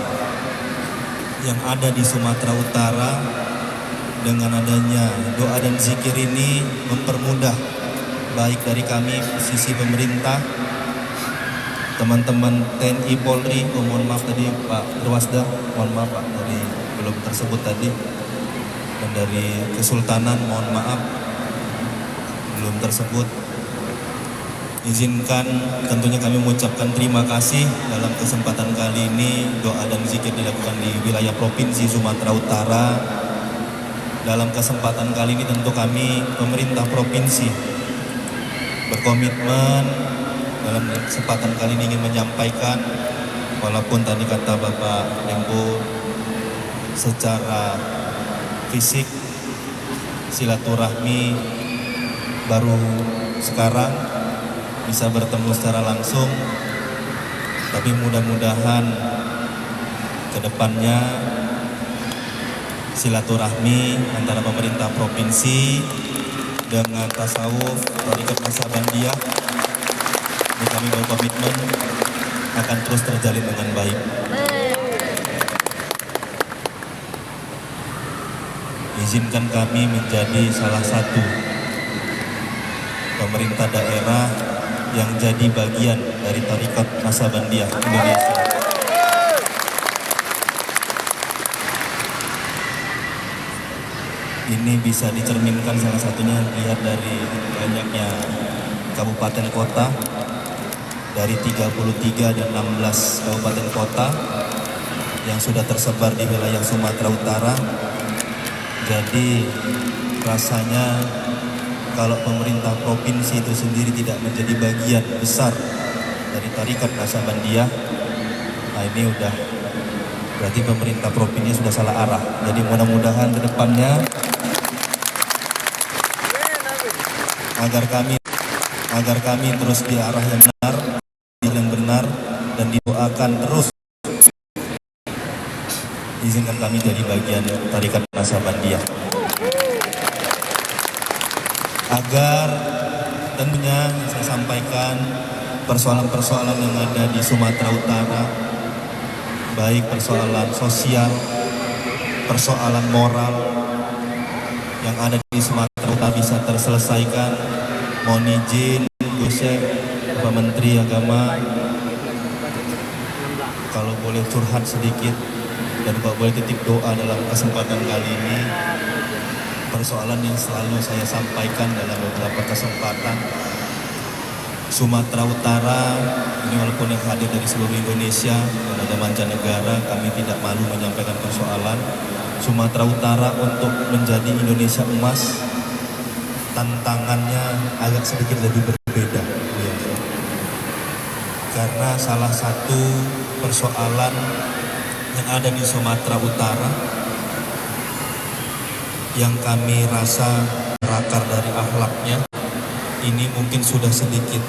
yang ada di Sumatera Utara dengan adanya doa dan zikir ini mempermudah, baik dari kami sisi pemerintah, teman-teman TNI Polri, mohon maaf tadi Pak Irwasda, mohon maaf Pak dari belum tersebut tadi, dan dari Kesultanan mohon maaf belum tersebut. Izinkan tentunya kami mengucapkan terima kasih dalam kesempatan kali ini doa dan zikir dilakukan di wilayah Provinsi Sumatera Utara. Dalam kesempatan kali ini tentu kami pemerintah provinsi berkomitmen dalam kesempatan kali ini ingin menyampaikan, walaupun tadi kata Bapak Menko secara fisik silaturahmi baru sekarang bisa bertemu secara langsung, tapi mudah-mudahan kedepannya silaturahmi antara pemerintah provinsi dengan tasawuf Thariqat Naksabandiyah ini kami berkomitmen akan terus terjalin dengan baik. Izinkan kami menjadi salah satu pemerintah daerah yang jadi bagian dari Thariqat Naksabandiyah Indonesia. Ini bisa dicerminkan salah satunya lihat dari banyaknya kabupaten kota, dari 33 dan 16 kabupaten kota yang sudah tersebar di wilayah Sumatera Utara. Jadi rasanya kalau pemerintah provinsi itu sendiri tidak menjadi bagian besar dari Thariqat Naksabandiyah, nah ini udah berarti pemerintah provinsi sudah salah arah. Jadi mudah-mudahan ke depannya agar kami terus di arah yang benar dan didoakan terus. Izinkan kami jadi bagian Thariqat Naksabandiyah, agar tentunya saya sampaikan persoalan-persoalan yang ada di Sumatera Utara, baik persoalan sosial, persoalan moral yang ada di Sumatera Utara bisa terselesaikan. Mohon izin Gus Bapak Menteri Agama, kalau boleh curhat sedikit dan kalau boleh titip doa dalam kesempatan kali ini. Persoalan yang selalu saya sampaikan dalam beberapa kesempatan, Sumatera Utara ini walaupun yang hadir dari seluruh Indonesia dan ada mancanegara, kami tidak malu menyampaikan persoalan. Sumatera Utara untuk menjadi Indonesia emas, tantangannya agak sedikit lebih berbeda, ya. Karena salah satu persoalan yang ada di Sumatera Utara yang kami rasa berakar dari akhlaknya ini mungkin sudah sedikit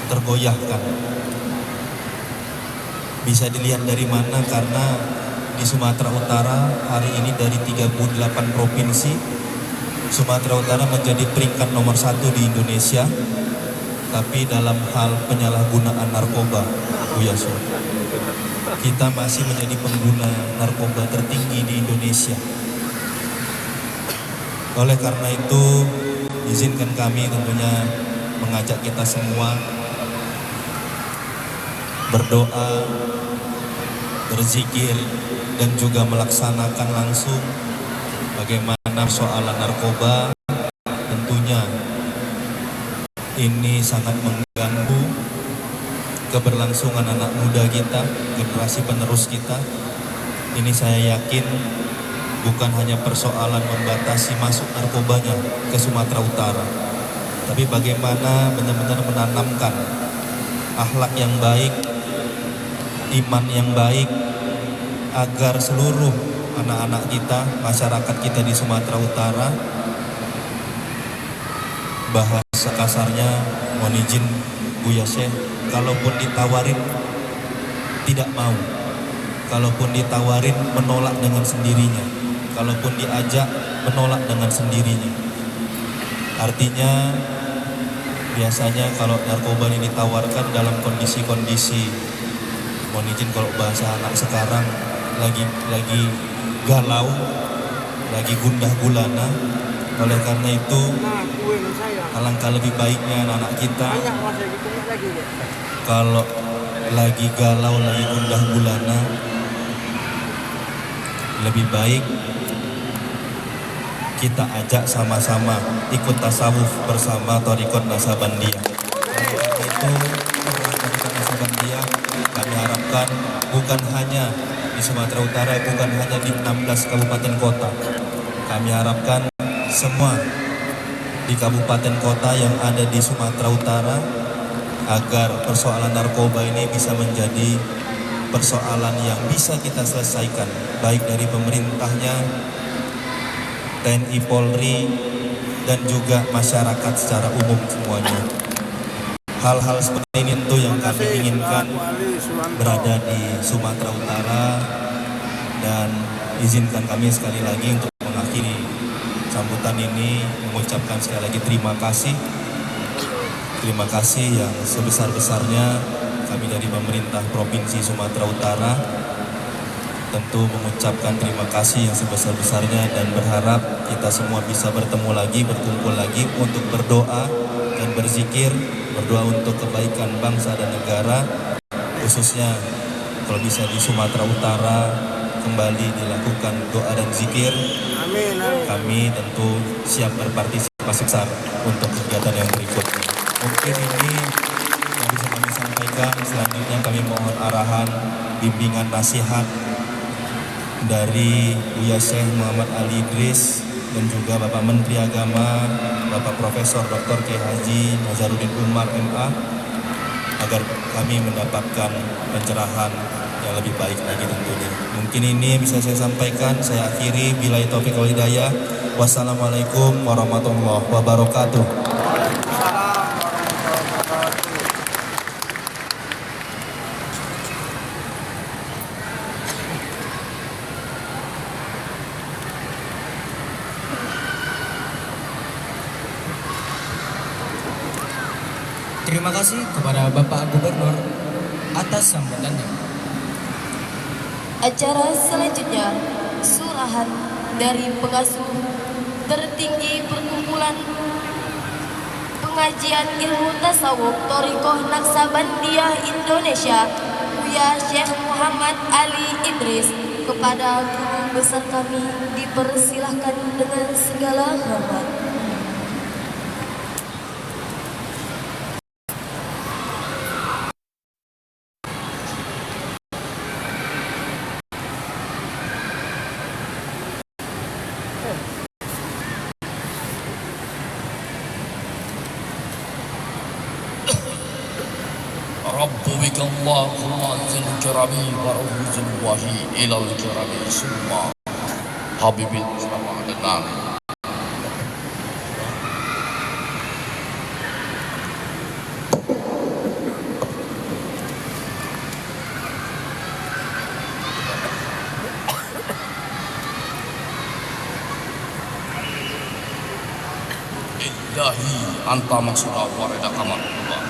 tergoyahkan. Bisa dilihat dari mana? Karena di Sumatera Utara hari ini dari 38 provinsi Sumatera Utara menjadi peringkat nomor 1 di Indonesia, tapi dalam hal penyalahgunaan narkoba, Bu Yasir, kita masih menjadi pengguna narkoba tertinggi di Indonesia. Oleh karena itu, izinkan kami tentunya mengajak kita semua berdoa, berzikir, dan juga melaksanakan langsung bagaimana soalan narkoba. Tentunya ini sangat mengganggu keberlangsungan anak muda kita, generasi penerus kita. Ini saya yakin bukan hanya persoalan membatasi masuk narkobanya ke Sumatera Utara, tapi bagaimana benar-benar menanamkan akhlak yang baik, iman yang baik, agar seluruh anak-anak kita, masyarakat kita di Sumatera Utara, bahasa kasarnya, mohon izin Bu Yasir, kalaupun ditawarin tidak mau, kalaupun ditawarin menolak dengan sendirinya, kalaupun diajak menolak dengan sendirinya. Artinya biasanya kalau narkoba ini ditawarkan dalam kondisi-kondisi, mohon izin kalau bahasa anak sekarang, lagi galau, lagi gundah gulana. Oleh karena itu, alangkah lebih baiknya anak-anak kita kalau lagi galau, lagi gundah gulana, lebih baik kita ajak sama-sama ikut tasawuf bersama Thariqat Naksabandiyah. Itu Thariqat Naksabandiyah kami harapkan bukan hanya di Sumatera Utara, bukan hanya di 16 kabupaten kota. Kami harapkan semua di kabupaten kota yang ada di Sumatera Utara, agar persoalan narkoba ini bisa menjadi persoalan yang bisa kita selesaikan, baik dari pemerintahnya, TNI Polri, dan juga masyarakat secara umum semuanya. Hal-hal seperti ini tentu yang kami inginkan berada di Sumatera Utara, dan izinkan kami sekali lagi untuk mengakhiri sambutan ini mengucapkan sekali lagi terima kasih. Terima kasih yang sebesar-besarnya kami dari pemerintah Provinsi Sumatera Utara tentu mengucapkan terima kasih yang sebesar-besarnya, dan berharap kita semua bisa bertemu lagi, berkumpul lagi untuk berdoa dan berzikir, berdoa untuk kebaikan bangsa dan negara, khususnya kalau bisa di Sumatera Utara kembali dilakukan doa dan zikir. Amin. Kami tentu siap berpartisipasi besar untuk kegiatan yang berikutnya. Mungkin ini yang bisa kami sampaikan. Selanjutnya kami mohon arahan, bimbingan, nasihat dari Buya Syekh Muhammad Ali Idris dan juga Bapak Menteri Agama, Bapak Profesor Dr. Kiai Haji Nazarudin Umar MA, agar kami mendapatkan pencerahan yang lebih baik lagi tentunya. Mungkin ini bisa saya sampaikan. Saya akhiri, billahi taufiq wal hidayah. Wassalamualaikum warahmatullahi wabarakatuh. Terima kasih kepada Bapak Gubernur atas sambutannya. Acara selanjutnya, surahan dari pengasuh tertinggi perkumpulan pengajian ilmu tasawuf Thariqah Naksabandiyah Indonesia, Buya Syekh Muhammad Ali Idris. Kepada guru besar kami dipersilahkan dengan segala hormat. رب بك اللهم ذي الكرم ورؤوز الوحي إلى الكرم ثم حبيب المصطفى عدنان. lillahi anta maksudna warida kamalullah.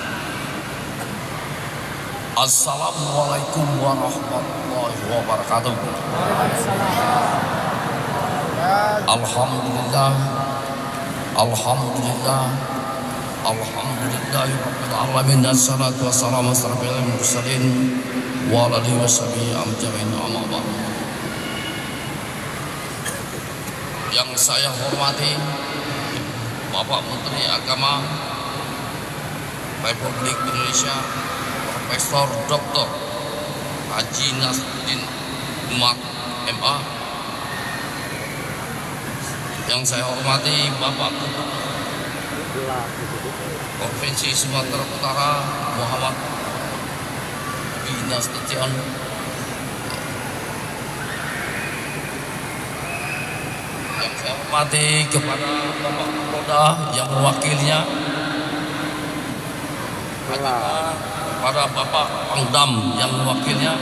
Assalamualaikum warahmatullahi wabarakatuh. Alhamdulillah, alhamdulillah, alhamdulillahirabbil alamin. Assalatu wassalamu ala mursalin wa ala alihi washabihi ajmain. Amma ba'd. Yang saya hormati Bapak Menteri Agama Republik Indonesia Profesor Dr. Haji Nasruddin Umar MA. Yang saya hormati Bapak Gubernur Provinsi Sumatera Utara Muhammad Bobi Nasution. Yang saya hormati kepada Bapak Kapolda yang mewakilnya, kepada Bapak Pangdam yang mewakilnya,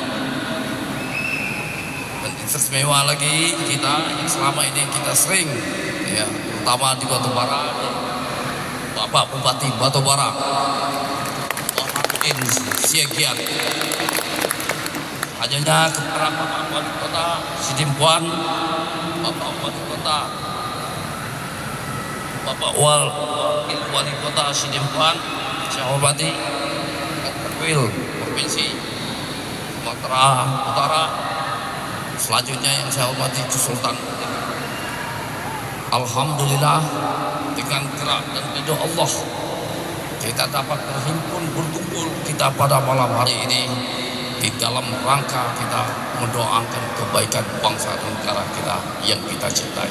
dan istimewa lagi kita yang selama ini kita sering ya, terutama di Batubara, Bapak Bupati Batubara Muhammadin Siegian, hanya kepada Bapak Wali Kota Sidimpuan, Bapak Wali Kota, Bapak Wali Kota Sidimpuan, saya hormati Wakil Provinsi Sumatera Utara. Selanjutnya yang saya hormati Sultan. Alhamdulillah, dengan gerak dan ridho Allah kita dapat berhimpun berkumpul kita pada malam hari ini di dalam rangka kita mendoakan kebaikan bangsa dan negara kita yang kita cintai.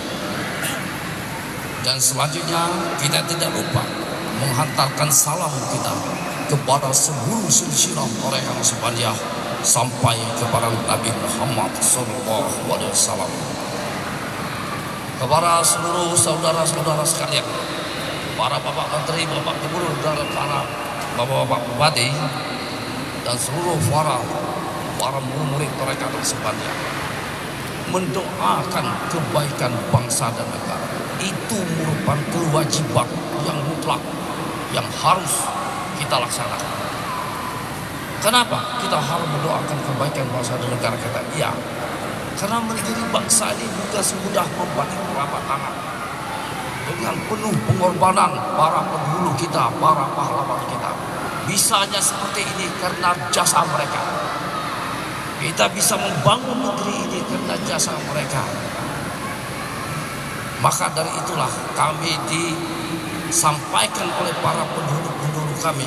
Dan selanjutnya kita tidak lupa menghantarkan salam kita kepada seluruh silsilah Torekan Nasabandiyah sampai kepada Nabi Muhammad SAW. Kepada seluruh saudara-saudara sekalian, para Bapak Menteri, Bapak Gubernur, dan para Bapak Bupati, dan seluruh para murid Torekan Nasabandiyah, mendoakan kebaikan bangsa dan negara. Itu merupakan kewajiban yang mutlak yang harus kita laksanakan. Kenapa kita harus mendoakan kebaikan bangsa dan negara kita? Ya, karena menjadi bangsa ini bukan semudah membalik telapak tangan. Dengan penuh pengorbanan para pendahulu kita, para pahlawan kita. Bisanya seperti ini karena jasa mereka. Kita bisa membangun negeri ini karena jasa mereka. Maka dari itulah kami disampaikan oleh para pendahulu kami,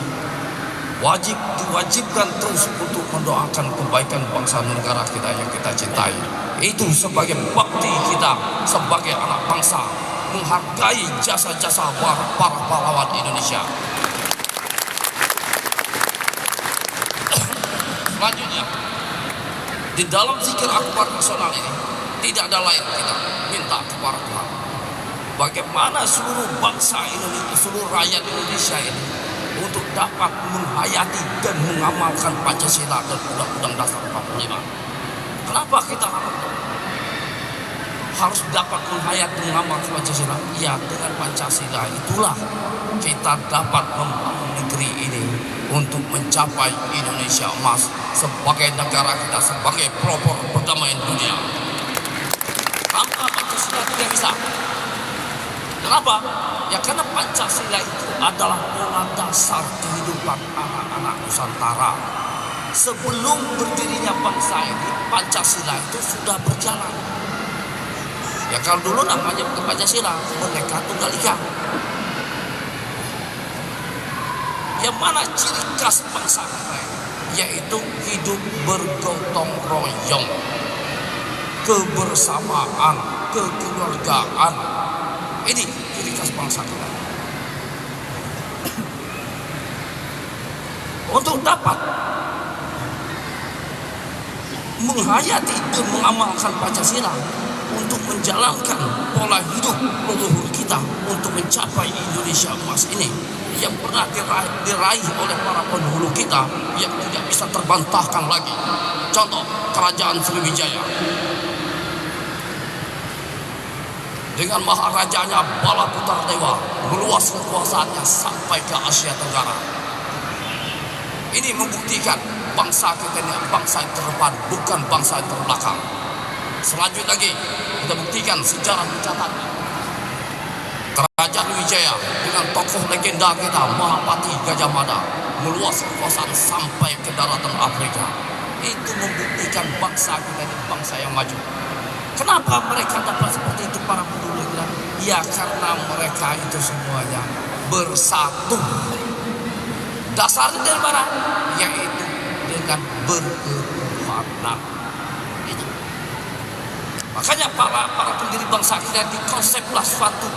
diwajibkan terus untuk mendoakan kebaikan bangsa dan negara kita yang kita cintai. Itu sebagai bakti kita sebagai anak bangsa, menghargai jasa-jasa para pahlawan Indonesia. Selanjutnya, di dalam zikir akbar nasional ini tidak ada lain kita minta kepada Tuhan, bagaimana seluruh bangsa Indonesia, seluruh rakyat Indonesia ini untuk dapat menghayati dan mengamalkan Pancasila dan Undang-Undang Dasar 45. Kenapa kita harus dapat menghayati dan mengamalkan Pancasila? Ya, dengan Pancasila itulah kita dapat membangun negeri ini untuk mencapai Indonesia emas sebagai negara kita, sebagai pelopor perdamaian dunia. Tanpa Pancasila tidak bisa. Kenapa? Ya karena Pancasila itu adalah pola dasar kehidupan anak-anak Nusantara. Sebelum berdirinya bangsa ini, Pancasila itu sudah berjalan. Ya kalau dulu namanya bukan Pancasila, Bhinneka Tunggal Ika. Yang mana ciri khas bangsa kita ini? Yaitu hidup bergotong royong, kebersamaan, kekeluargaan. Ini ciri khas bangsa kita. Untuk dapat menghayati dan mengamalkan Pancasila, untuk menjalankan pola hidup leluhur kita untuk mencapai Indonesia emas ini yang pernah diraih oleh para pendahulu kita yang tidak bisa terbantahkan lagi. Contoh Kerajaan Sriwijaya. dengan maharajanya Balaputar Dewa meluas kekuasaannya sampai ke Asia Tenggara. Ini membuktikan bangsa kita ini bangsa yang terdepan, bukan bangsa yang terbelakang. Selanjutnya lagi kita buktikan sejarah mencatat Kerajaan Wijaya dengan tokoh legenda kita Mahapati Gajah Mada meluas kekuasaan sampai ke daratan Afrika. Itu membuktikan bangsa kita ini bangsa yang maju. Kenapa mereka dapat seperti itu para penduduk kita? Ya karena mereka itu semuanya bersatu. Dasarnya dari mana? Yaitu dengan berketuhanan. Itu. Makanya para pendiri bangsa kita dikonseplah suatu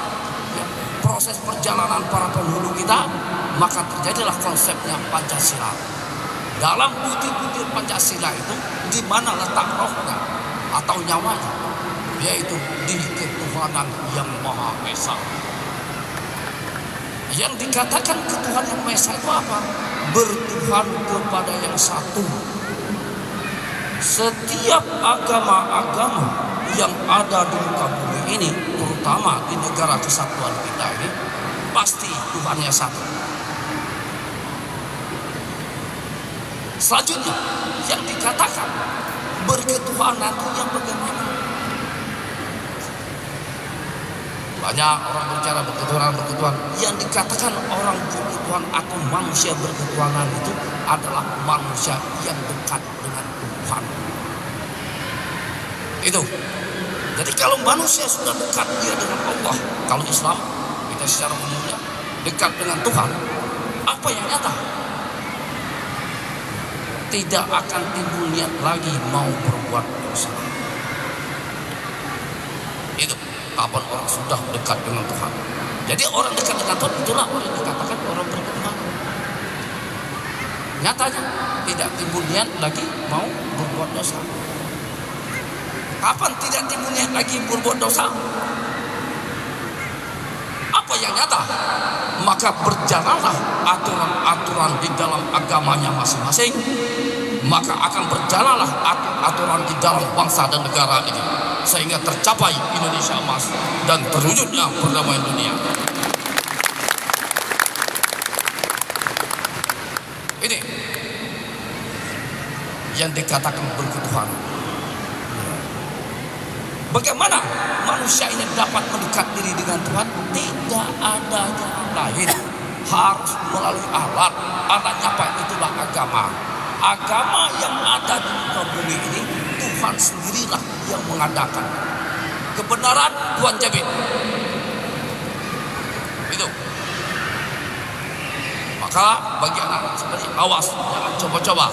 proses perjalanan para penduduk kita, maka terjadilah konsepnya Pancasila. Dalam butir-butir Pancasila itu di mana letak rohnya atau nyawanya, yaitu di ketuhanan yang Maha Esa. Yang dikatakan ketuhanan yang Maha Esa itu apa? Bertuhan kepada yang satu. Setiap agama-agama yang ada di muka bumi ini, terutama di negara kesatuan kita ini, pasti Tuhannya satu. Selanjutnya, yang dikatakan berketuhanan itu yang bagaimana? Banyak orang bicara berketuhanan. Yang dikatakan orang berketuhanan atau manusia berketuhanan itu adalah manusia yang dekat dengan Tuhan. Itu. Jadi kalau manusia sudah dekat dia dengan Allah, kalau Islam kita secara umumnya dekat dengan Tuhan, apa yang nyata? Tidak akan timbul niat lagi mau berbuat dosa. Itu kapan orang sudah dekat dengan Tuhan. Jadi orang dekat dengan Tuhan itulah orang yang dikatakan orang berketuhanan. Nyatanya tidak timbul niat lagi mau berbuat dosa. Kapan tidak timbul niat lagi berbuat dosa? Apa yang nyata? Maka berjalanlah aturan-aturan di dalam agamanya masing-masing. Maka akan berjalanlah aturan di dalam bangsa dan negara ini, sehingga tercapai Indonesia emas dan terwujudnya perdamaian dunia. Ini yang dikatakan berketuhanan. Bagaimana manusia ini dapat mendekat diri dengan Tuhan? Tidak ada jalan lain, harus melalui alat. Alatnya apa? Itulah agama. Agama yang ada di muka bumi ini Tuhan sendirilah yang mengadakan. Kebenaran Tuhan jamin. Itu. Maka bagi anak seperti awas, jangan coba-coba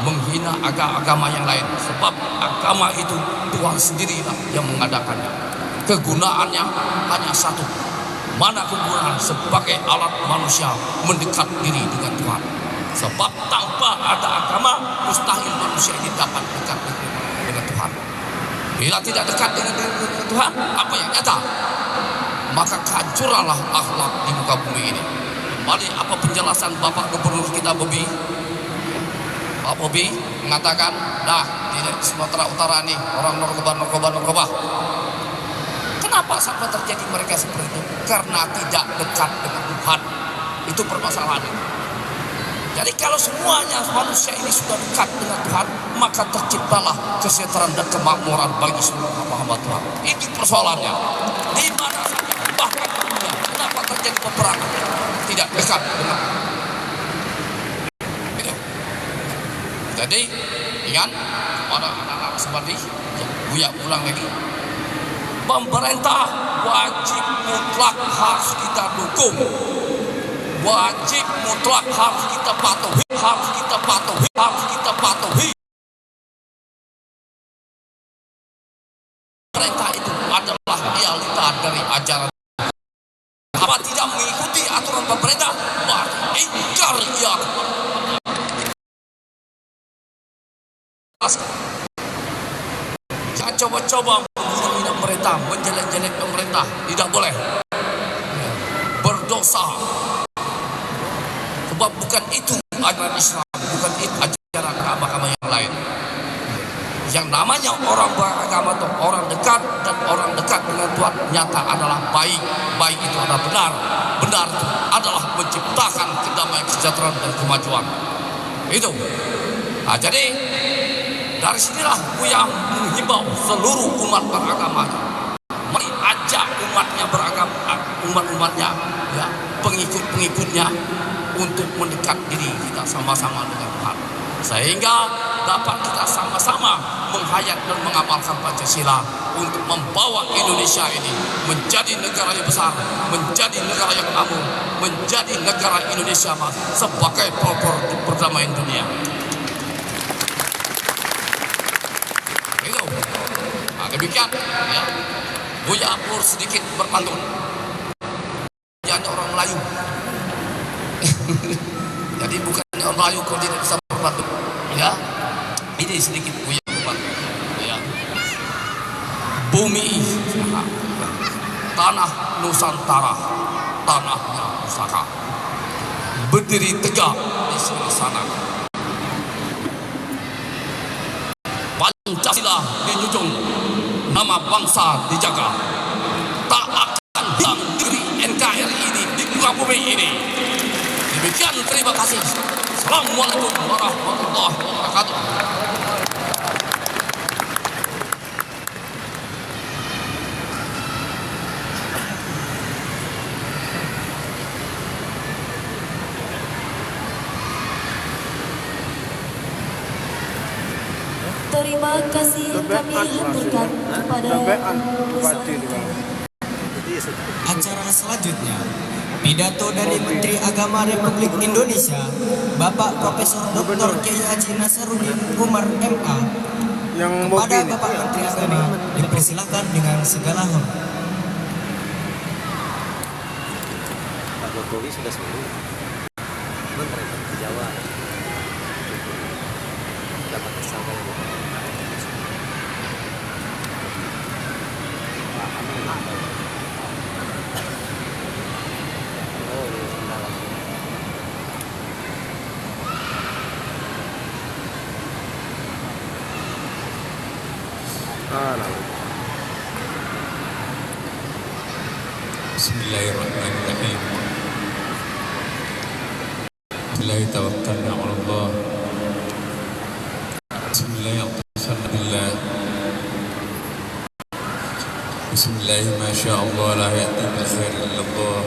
menghina agama yang lain, sebab agama itu Tuhan sendirilah yang mengadakannya. Kegunaannya hanya satu. Mana kegunaan? Sebagai alat manusia mendekat diri dengan Tuhan. Sebab tanpa ada agama, mustahil manusia ini dapat dekat dengan Tuhan. Bila tidak dekat dengan Tuhan, apa yang nyata? Maka kehancuranlah akhlak di muka bumi ini. Kembali apa penjelasan Bapak Gubernur kita Bobi? Pak Bobi mengatakan, dah di Sumatera Utara nih orang narkoba. Kenapa sampai terjadi mereka seperti itu? Karena tidak dekat dengan Tuhan. Itu permasalahan. Jadi kalau semuanya manusia ini sudah dekat dengan Tuhan, maka terciptalah kesejahteraan dan kemakmuran bagi seluruh hamba Tuhan. Ini persoalannya. Di mana saja, bahkan di dunia, kenapa terjadi peperangan? Tidak dekat dengan Tuhan. Jadi ingat pada anak-anak seperti Buya ulang lagi, pemerintah wajib mutlak harus kita dukung, wajib mutlak harus kita patuhi. Pemerintah itu adalah realita dari ajaran. Apa tidak mengikuti aturan pemerintah, berarti ingkar ia. Jangan coba-coba menghina pemerintah, menjelek-jelek pemerintah, tidak boleh. Berdosa. Sebab bukan itu ajaran Islam, bukan itu ajaran agama yang lain. Yang namanya orang beragama atau orang dekat dan orang dekat dengan Tuhan nyata adalah baik. Baik itu adalah benar. Benar itu adalah menciptakan kedamaian, kesejahteraan dan kemajuan. Itu. Nah, jadi dari sinilah Buya menghimbau seluruh umat beragama. Mari ajak umatnya beragama, umatnya, ya, pengikut-pengikutnya untuk mendekat diri kita sama-sama dengan Tuhan, sehingga dapat kita sama-sama menghayat dan mengamalkan Pancasila untuk membawa Indonesia ini menjadi negara yang besar, menjadi negara yang makmur, menjadi negara Indonesia sebagai pelopor perdamaian dunia. Itu. Nah, demikian ya. Buya Pur sedikit berpantun. Dia orang Melayu. Jadi bukan orang Melayu kalau tidak bisa berpantun. Ya. Ini sedikit Buya berpantun. Ya. Bumi, tanah Nusantara, tanahnya pusaka, berdiri tegak di sini sana. Pancasila dijunjung, nama bangsa dijaga. Tak akan hilang negeri NKRI ini di muka bumi ini. Demikian, terima kasih. Assalamualaikum warahmatullahi wabarakatuh. Terima kasih kami haturkan kepada peserta. Acara selanjutnya, pidato dari Menteri Agama Republik Indonesia, Bapak Profesor Dr. Kiai Haji Nasaruddin Umar MA. Kepada Bapak Menteri Agama dipersilakan dengan segala hormat. Pak Jokowi sudah sembuh, mereka ke Jawa dapat tersangka yang Bismillahirrahmanirrahim. Bismillahirrahmanirrahim. Tawakkalna 'ala Allah. Bismillahirrahmanirrahim. Bismillahirrahmanirrahim. Masya Allah la ya'ti bil khair illallah.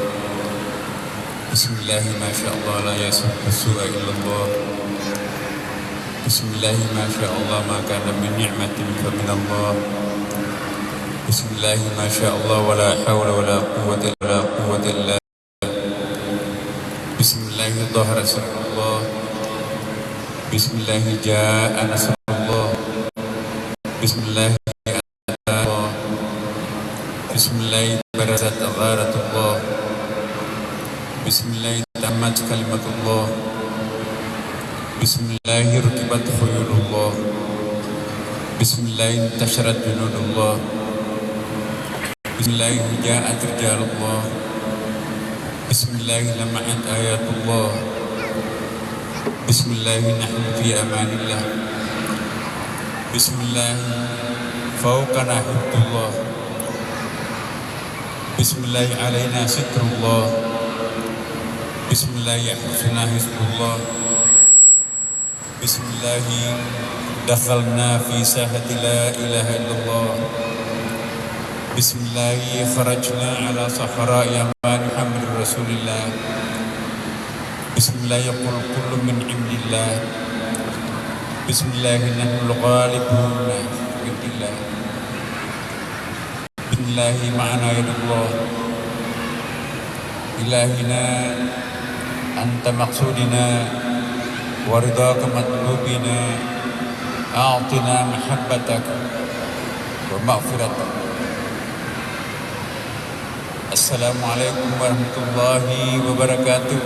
Bismillahirrahmanirrahim. Masya Allah la yasubbu su'a illallah. Bismillahirrahmanirrahim. Masya Allah ma kana min ni'matin fa min Allah. Bismillahirrahmanirrahim. Masya Allah wa la hawla wa la quwwata illa billah. Bismillahirrahmanirrahim. Dhahara sirrullah. Bismillahirrahmanirrahim. Ja'a nasrullah. Bismillahirrahmanirrahim. Bismillahirrahmanirrahim. Barazat agharatullah. Bismillahirrahmanirrahim. Tammat kalimatullah. Bismillahirrahmanirrahim. Rukibat khuyulullah. Bismillahirrahmanirrahim. Tasharat junudullah. Bismillahirrahmanirrahim. Ja'at rijalullah. Bismillahirrahmanirrahim. Lama'at ayatullah. Bismillahirrahmanirrahim. Nahnu fi amanillah. Bismillahirrahmanirrahim. Fawqana hibdullah. Bismillahirrahmanirrahim. Alaina sitrullah. Bismillahirrahmanirrahim. Hizbullah. Bismillahirrahmanirrahim. Dakhalna fi sahati la ilaha illallah. Bismillahirrahmanirrahim. Kharajna ala sahara yaman Muhammad Rasulullah. Bismillahirrahmanirrahim. Kullu min indillah. Bismillahirrahmanirrahim. Nahnu ghalibuna bi'idillah. Bismillahirrahmanirrahim. Ma'ana yadullah. Ilahina anta maqsudina wa ridaka matlubina. A'tina mahabbatak wa maghfiratak. Assalamualaikum warahmatullahi wabarakatuh.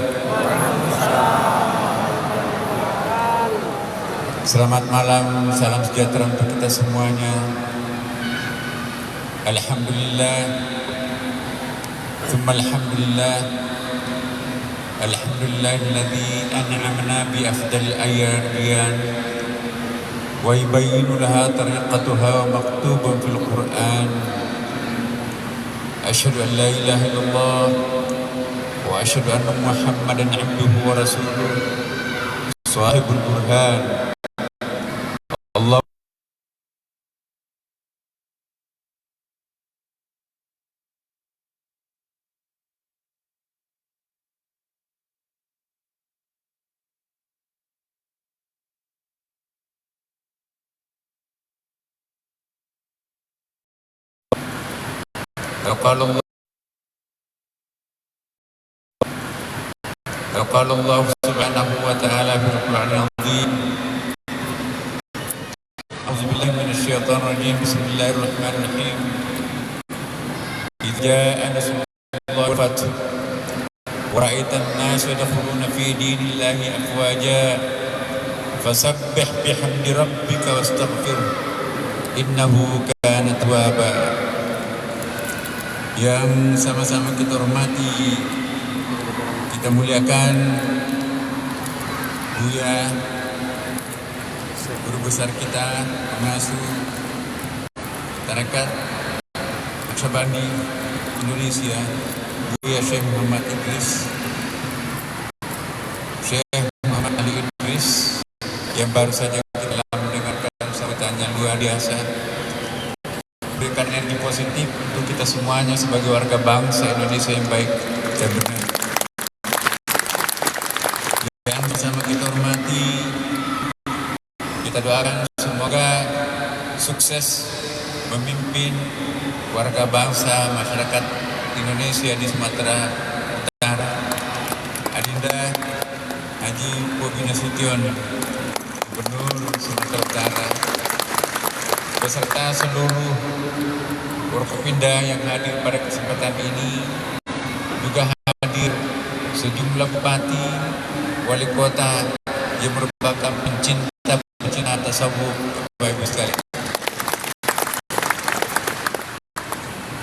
Selamat malam, salam sejahtera untuk kita semuanya. Alhamdulillah, thumma alhamdulillah. Alhamdulillahilladzi an'amna bi afdalil ayyan ويبين لها طريقتها ومكتوب في القرآن. أشهد أن لا إله إلا الله وأشهد أن محمدا عبده ورسوله صاحب البرهان. الله قال الله سبحانه وتعالى في القرآن العظيم. أعوذ بالله من الشيطان الرجيم. بسم الله الرحمن الرحيم. إذ جاء نصر الله والفتح ورأيت الناس يدخلون في دين الله أفواجا فسبح بحمد ربك واستغفره إنه كان توابا. Yang sama-sama kita hormati, kita muliakan Buya guru besar kita, pengasuh Tarekat Naqsyabandi Indonesia, Buya Syekh Muhammad Idris, Syekh Muhammad Ali Idris, yang baru saja kita telah mendengarkan sambutannya luar biasa. Berikan energi positif untuk kita semuanya sebagai warga bangsa Indonesia yang baik dan benar. Yang bersama kita hormati, kita doakan semoga sukses memimpin warga bangsa masyarakat Indonesia di Sumatera Utara. Adinda Haji Bobi Nasution, Gubernur Sumatera Utara, beserta seluruh Forkopimda yang hadir pada kesempatan ini, juga hadir sejumlah bupati, wali kota yang merupakan pencinta tasawuf, Bapak Ibu sekalian.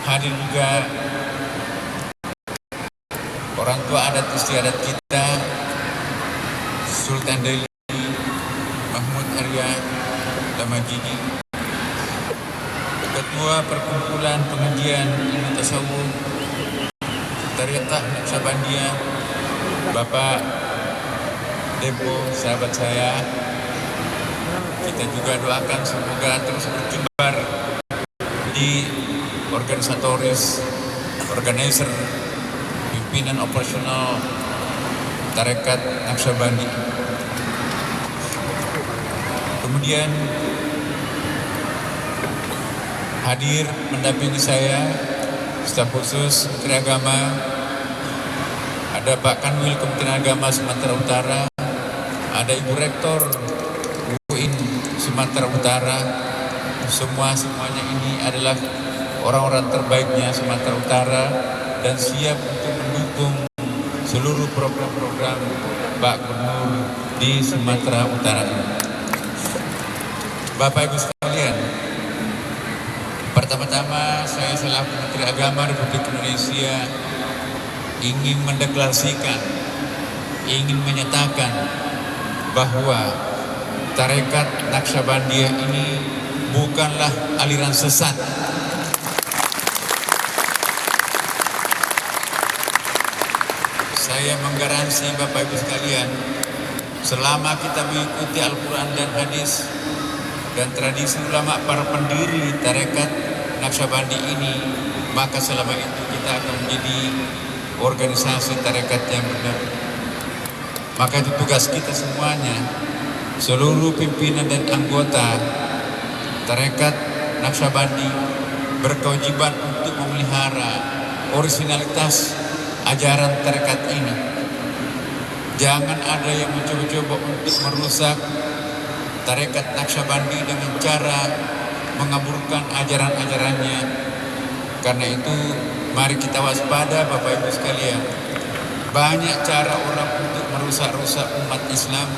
Hadir juga orang tua adat istiadat kita, Sultan Delhi Mahmud Arya Damajidi, Ketua Perkumpulan Pengajian Ilmu Tasawuf Tarekat Naqsyabandiyah, Bapak Depo, sahabat saya. Kita juga doakan semoga terus berkibar di organizer, pimpinan operasional Tarekat Naqsyabandi. Kemudian hadir mendampingi saya staf khusus Menteri Agama, ada Pak Kanwil Kementerian Agama Sumatera Utara, ada Ibu Rektor UIN Sumatera Utara. Semuanya ini adalah orang-orang terbaiknya Sumatera Utara dan siap untuk mendukung seluruh program-program Pak Gubernur di Sumatera Utara. Bapak Ibu sekalian, pertama-tama saya selaku Menteri Agama Republik Indonesia ingin mendeklarasikan, ingin menyatakan bahwa Tarekat Naqsyabandiyah ini bukanlah aliran sesat. Saya menggaransi Bapak Ibu sekalian, selama kita mengikuti Al-Quran dan hadis dan tradisi ulama para pendiri Tarekat Naqsyabandi ini, maka selama itu kita akan menjadi organisasi tarekat yang benar. Maka itu tugas kita semuanya, seluruh pimpinan dan anggota Tarekat Naqsyabandi berkewajiban untuk memelihara originalitas ajaran tarekat ini. Jangan ada yang mencoba-coba untuk merusak Tarekat Naqsyabandi dengan cara mengaburkan ajaran-ajarannya. Karena itu mari kita waspada Bapak Ibu sekalian. Banyak cara orang untuk merusak-rusak umat Islam,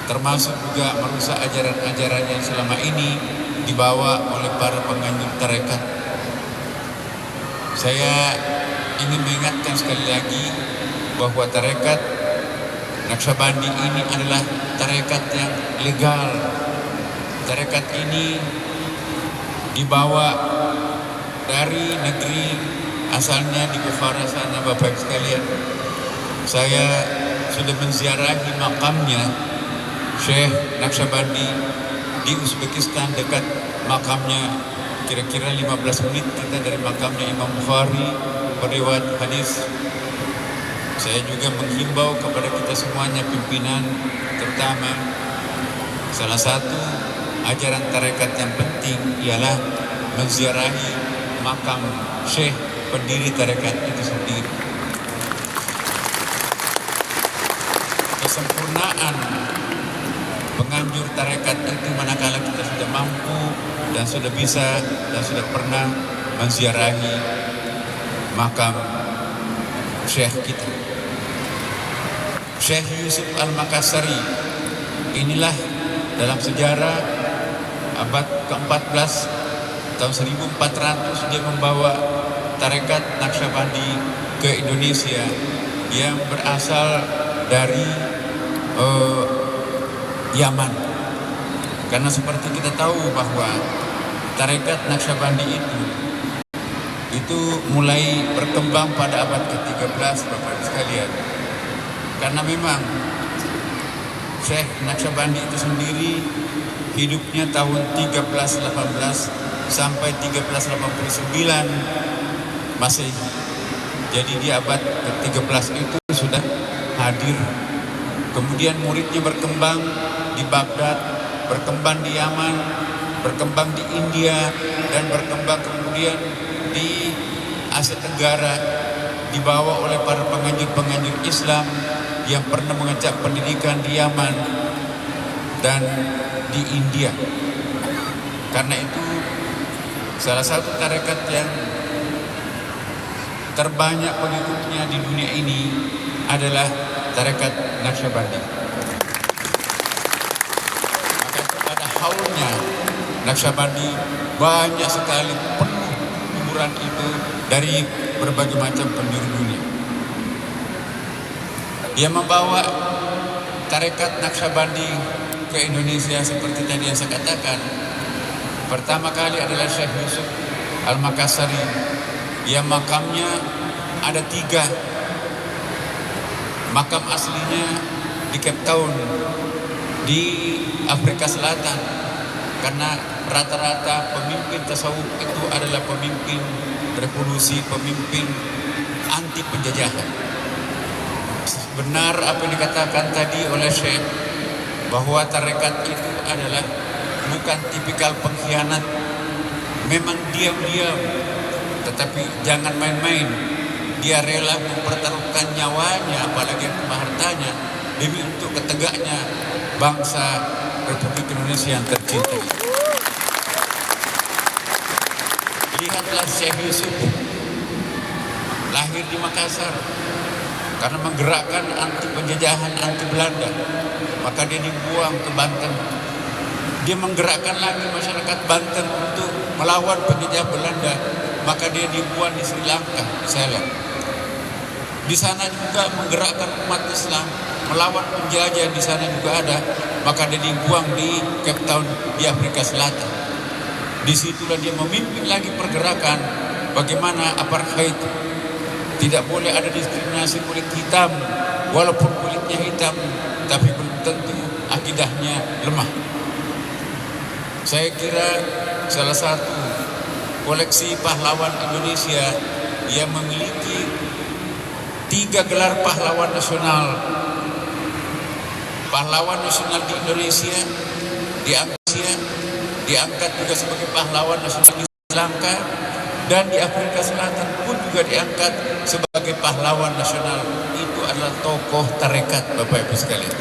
termasuk juga merusak ajaran-ajaran yang selama ini dibawa oleh para penganjur tarekat. Saya ingin mengingatkan sekali lagi bahwa Tarekat Naqsyabandi ini adalah tarekat yang legal, tarekat ini dibawa dari negeri asalnya di Bukhara sana, Bapak Ibu sekalian. Saya sudah menziarahi makamnya Syekh Naqsyabandi di Uzbekistan, dekat makamnya kira-kira 15 menit kita dari makamnya Imam Bukhari beriwayat hadis. Saya juga menghimbau kepada kita semuanya, pimpinan terutama, salah satu ajaran tarekat yang penting ialah menziarahi makam Syekh pendiri tarekat itu sendiri. Kesempurnaan penganjur tarekat itu manakala kita sudah mampu dan sudah bisa dan sudah pernah menziarahi makam Syekh kita, Syekh Yusuf Al-Makassari. Inilah dalam sejarah abad ke-14 tahun 1400 dia membawa tarekat Naqsyabandi ke Indonesia yang berasal dari Yaman. Karena seperti kita tahu bahwa tarekat Naqsyabandi itu mulai berkembang pada abad ke-13, Bapak Ibu sekalian. Karena memang Syekh Naqsyabandi itu sendiri hidupnya tahun 1318 sampai 1389 Masehi. Jadi di abad ke-13 itu sudah hadir. Kemudian muridnya berkembang di Baghdad, berkembang di Yaman, berkembang di India, dan berkembang kemudian di Asia Tenggara, dibawa oleh para penganjur-penganjur Islam yang pernah mengecap pendidikan di Yaman dan di India. Karena itu salah satu tarekat yang terbanyak pengikutnya di dunia ini adalah tarekat Naqsyabandi. Maka pada haulnya Naqsyabandi banyak sekali penuh kuburan itu dari berbagai macam penjuru dunia. Dia membawa tarekat Naqsyabandi ke Indonesia seperti tadi yang saya katakan. Pertama kali adalah Syekh Yusuf Al-Makassari yang makamnya ada 3. Makam aslinya di Cape Town di Afrika Selatan, karena rata-rata pemimpin tasawuf itu adalah pemimpin revolusi, pemimpin anti penjajahan. Benar apa yang dikatakan tadi oleh Syekh bahwa tarekat itu adalah bukan tipikal pengkhianat. Memang diam-diam, tetapi jangan main-main. Dia rela mempertaruhkan nyawanya, apalagi hartanya, demi untuk ketegaknya bangsa Republik Indonesia yang tercinta. Lihatlah Syekh Yusuf, lahir di Makassar karena menggerakkan anti penjajahan, anti Belanda, maka dia dibuang ke Banten. Dia menggerakkan lagi masyarakat Banten untuk melawan penjajah Belanda, maka dia dibuang di Sri Lanka, di Ceylon. Di sana juga menggerakkan umat Islam melawan penjajah, di sana juga ada, maka dia dibuang di Cape Town di Afrika Selatan. Disitulah dia memimpin lagi pergerakan bagaimana apartheid. Tidak boleh ada diskriminasi kulit hitam, walaupun kulitnya hitam, tapi belum tentu akidahnya lemah. Saya kira salah satu koleksi pahlawan Indonesia yang memiliki 3 gelar pahlawan nasional. Pahlawan nasional di Indonesia diangkat juga sebagai pahlawan nasional di Sri Lanka, dan di Afrika Selatan pun juga diangkat sebagai pahlawan nasional. Itu adalah tokoh tarekat, Bapak Ibu sekalian.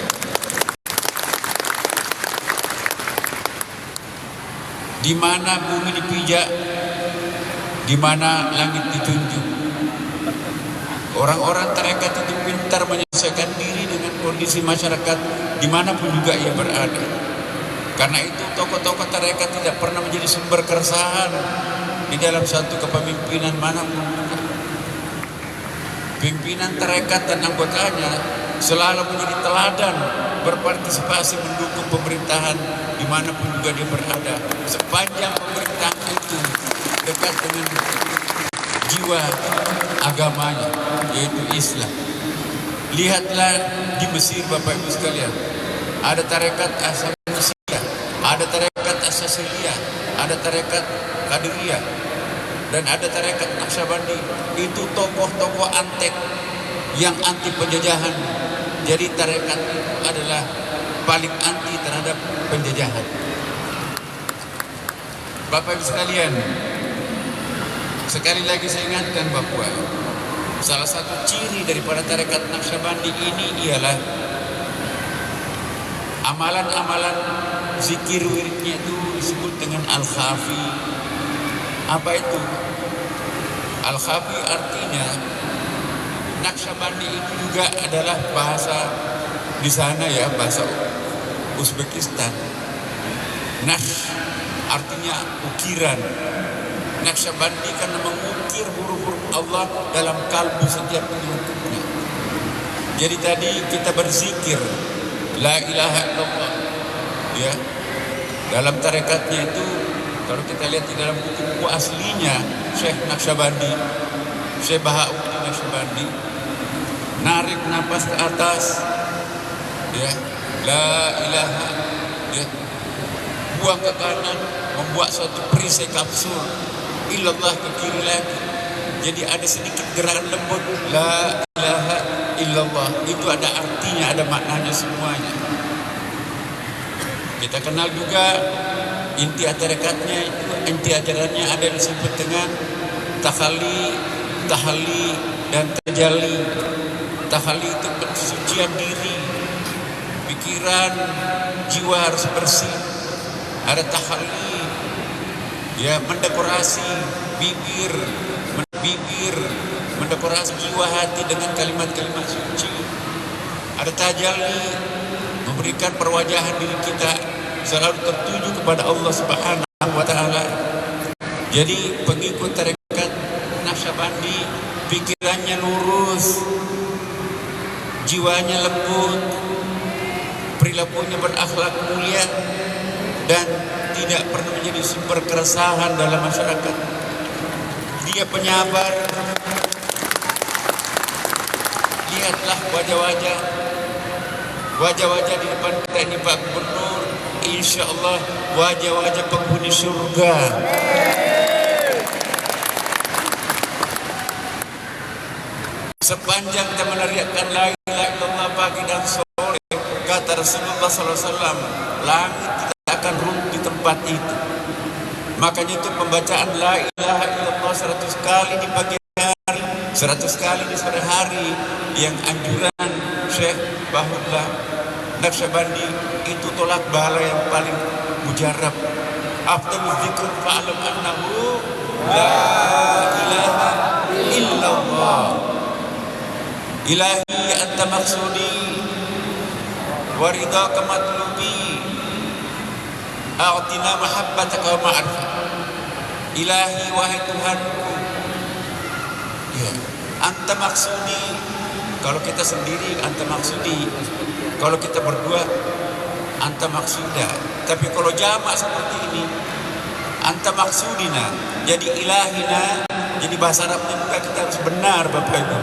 Di mana bumi dipijak, di mana langit ditunjuk. Orang-orang tarekat itu pintar menyesuaikan diri dengan kondisi masyarakat dimanapun juga ia berada. Karena itu tokoh-tokoh tarekat tidak pernah menjadi sumber keresahan di dalam satu kepemimpinan manapun. Pimpinan tarekat dan anggotanya selalu menjadi teladan berpartisipasi mendukung pemerintahan dimanapun juga dia berada, sepanjang pemerintahan itu dekat dengan jiwa agamanya, yaitu Islam. Lihatlah di Mesir, Bapak Ibu sekalian, ada tarekat Asy-Syafi'iyah, ada tarekat Asy-Syadziliyah, ada tarekat Qadiriyah, dan ada tarekat Naqsyabandi. Itu tokoh-tokoh antek yang anti penjajahan. Jadi tarekat itu adalah paling anti terhadap penjajahan. Bapak Ibu sekalian, sekali lagi saya ingatkan bahwa salah satu ciri daripada tarekat Naqsyabandi ini ialah amalan-amalan zikir wiridnya itu disebut dengan Al-Khafi. Apa itu? Al-Khafi artinya, Naqsyabandi itu juga adalah bahasa di sana ya, bahasa Uzbekistan. Naqsh artinya ukiran. Naqsyabandi karena mengukir huruf-huruf Allah dalam kalbu setiap pengikutnya. Jadi tadi kita berzikir La ilaha illallah, ya. Dalam tarekatnya itu, kalau kita lihat di dalam buku-buku aslinya Syekh Naqsyabandi, Syekh Bahauddin Naqsyabandi, narik napas ke atas, ya, la ilaha, ya, buang ke kanan, membuat suatu perisai kapsul, illallah ke kiri lagi. Jadi ada sedikit gerakan lembut, la ilaha illallah, itu ada artinya, ada maknanya semuanya. Kita kenal juga inti tarekatnya, inti ajarannya ada disebut dengan tahalli, tahalli, dan tajalli. Tahalli itu pensucian diri, pikiran, jiwa harus bersih. Ada tahalli, ya, mendekorasi bibir, mendekorasi jiwa hati dengan kalimat-kalimat suci. Ada tajalli, memberikan perwajahan diri kita selalu tertuju kepada Allah Subhanahu wa Ta'ala. Jadi pengikut tarekat Naqsyabandi pikirannya lurus, jiwanya lembut, perilakunya berakhlak mulia, dan tidak pernah menjadi sumber keresahan dalam masyarakat. Dia penyabar. Lihatlah wajah-wajah di depan kita ini Pak Gubernur, insya Allah wajah-wajah penghuni surga. Sepanjang kita meneriakkan la ilaha illallah pagi dan sore, kata Rasulullah SAW, langit tidak akan runtuh di tempat itu. Makanya itu pembacaan la ilaha illallah 100 kali di pagi hari, 100 kali di sore hari, yang anjuran Syekh Bahauddin Naqsyabandi itu tolak bala yang paling mujarab. Afdalul dzikr fa'lam annahu la ilaha illallah. Ilahi anta maksudi wa ridhaka matlubi, a'tina mahabbataka wa ma'rifah. Ilahi wahai Tuhanku, ya, anta maksudi. Kalau kita sendiri anta maksudi, kalau kita berdua anta maksuda. Tapi kalau jamak seperti ini, anta maksudina, jadi ilahina. Jadi bahasa Arabnya juga kita harus benar Bapak Ibu,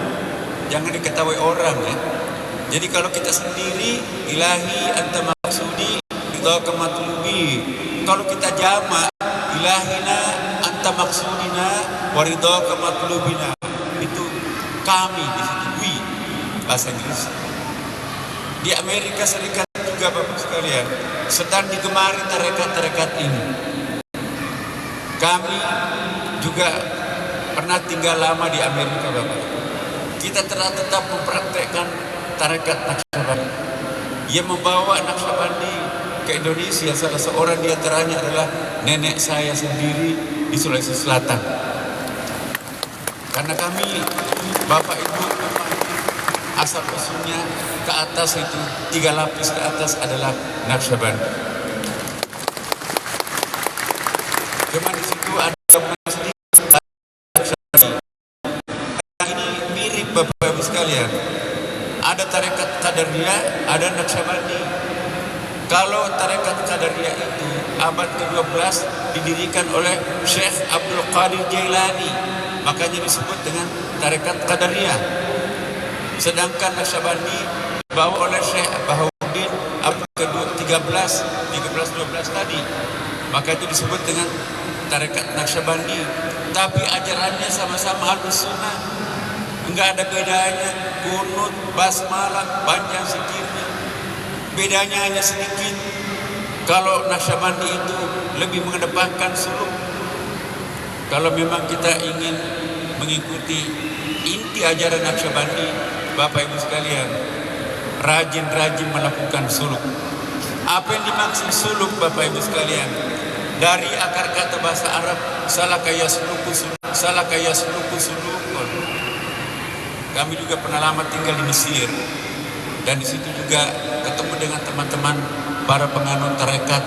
jangan diketahui orang ya. Jadi kalau kita sendiri, ilahi anta maksudi ridhaka matlubi. Kalau kita jamak, ilahina anta maksudina wa ridhaka matlubina. Itu kami di situ, we, bahasa Inggris. Di Amerika Serikat juga Bapak sekalian sedang digemari tarekat-tarekat ini. Kami juga pernah tinggal lama di Amerika Bapak. Kita tetap mempraktekkan tarekat Naqsyabandi. Yang membawa Naqsyabandi ke Indonesia, salah seorang di antaranya adalah nenek saya sendiri di Sulawesi Selatan. Karena kami, Bapak Ibu, asal usulnya ke atas itu 3 lapis ke atas adalah Naqsyabandi. Cuma di situ ada masjid Naqsyabandi. Ini mirip Bapak Ibu sekalian. Ada tarekat Qadariyah, ada Naqsyabandi. Kalau tarekat Qadariyah itu abad ke-12 didirikan oleh Syekh Abdul Qadir Jailani, makanya disebut dengan tarekat Qadariyah. Sedangkan Naqsyabandi dibawa oleh Syekh Bahauddin abad ke-13, 13-12 tadi, maka itu disebut dengan tarekat Naqsyabandi. Tapi ajarannya sama-sama Ahlus Sunnah, enggak ada bedanya. Kunut, basmalah, panjang zikirnya, bedanya hanya sedikit. Kalau Naqsyabandi itu lebih mengedepankan suluk. Kalau memang kita ingin mengikuti inti ajaran Naqsyabandi, Bapak Ibu sekalian, rajin-rajin melakukan suluk. Apa yang dimaksud suluk, Bapak Ibu sekalian? Dari akar kata bahasa Arab salaka yasluku sulukun. Kami juga pernah lama tinggal di Mesir, dan di situ juga ketemu dengan teman-teman para penganut tarekat.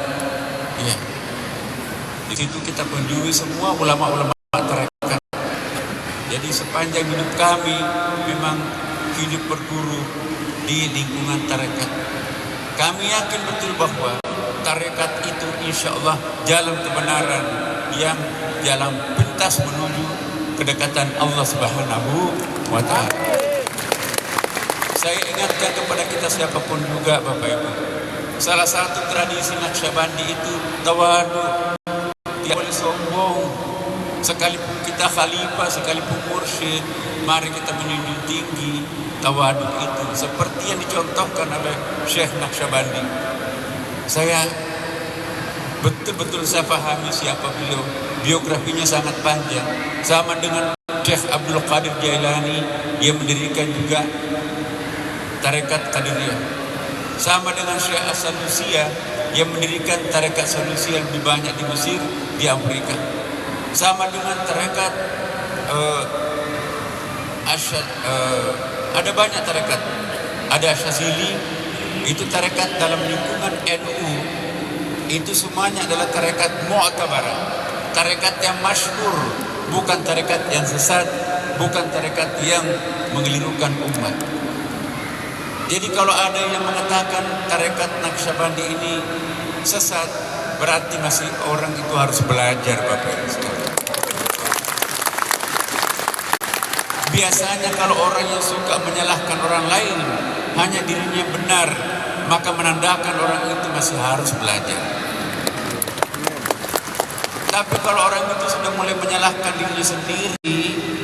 Ya. Di situ kita kunjungi semua ulama-ulama tarekat. Jadi sepanjang hidup kami memang hidup berguru di lingkungan tarekat. Kami yakin betul bahwa tarekat itu insya Allah jalan kebenaran yang jalan pintas menuju kedekatan Allah Subhanahu wa Ta'ala. Saya ingatkan kepada kita siapapun juga, Bapak Ibu, salah satu tradisi Naqsyabandi itu tawadu. Tidak boleh sombong. Sekalipun kita khalifah, sekalipun mursyid, mari kita menjunjung tinggi tawadu itu, seperti yang dicontohkan oleh Syekh Naqsyabandi. Saya betul-betul saya pahami siapa beliau. Biografinya sangat panjang. Sama dengan Syekh Abdul Qadir Jailani, dia mendirikan juga tarekat Qadiriyah. Sama dengan Syekh As-Sanusia, yang mendirikan tarekat Sanusi yang lebih banyak di Mesir, di Amerika. Sama dengan tarekat ada banyak tarekat. Ada Asyazili, itu tarekat dalam lingkungan NU. Itu semuanya adalah tarekat mu'tabarah, tarekat yang masyhur, bukan tarekat yang sesat, bukan tarekat yang mengelirukan umat. Jadi kalau ada yang mengatakan tarekat Naqsyabandi ini sesat, berarti masih orang itu harus belajar, Bapak Ibu sekalian. Biasanya kalau orang yang suka menyalahkan orang lain, hanya dirinya benar, maka menandakan orang itu masih harus belajar. Tapi kalau orang itu sudah mulai menyalahkan dirinya sendiri,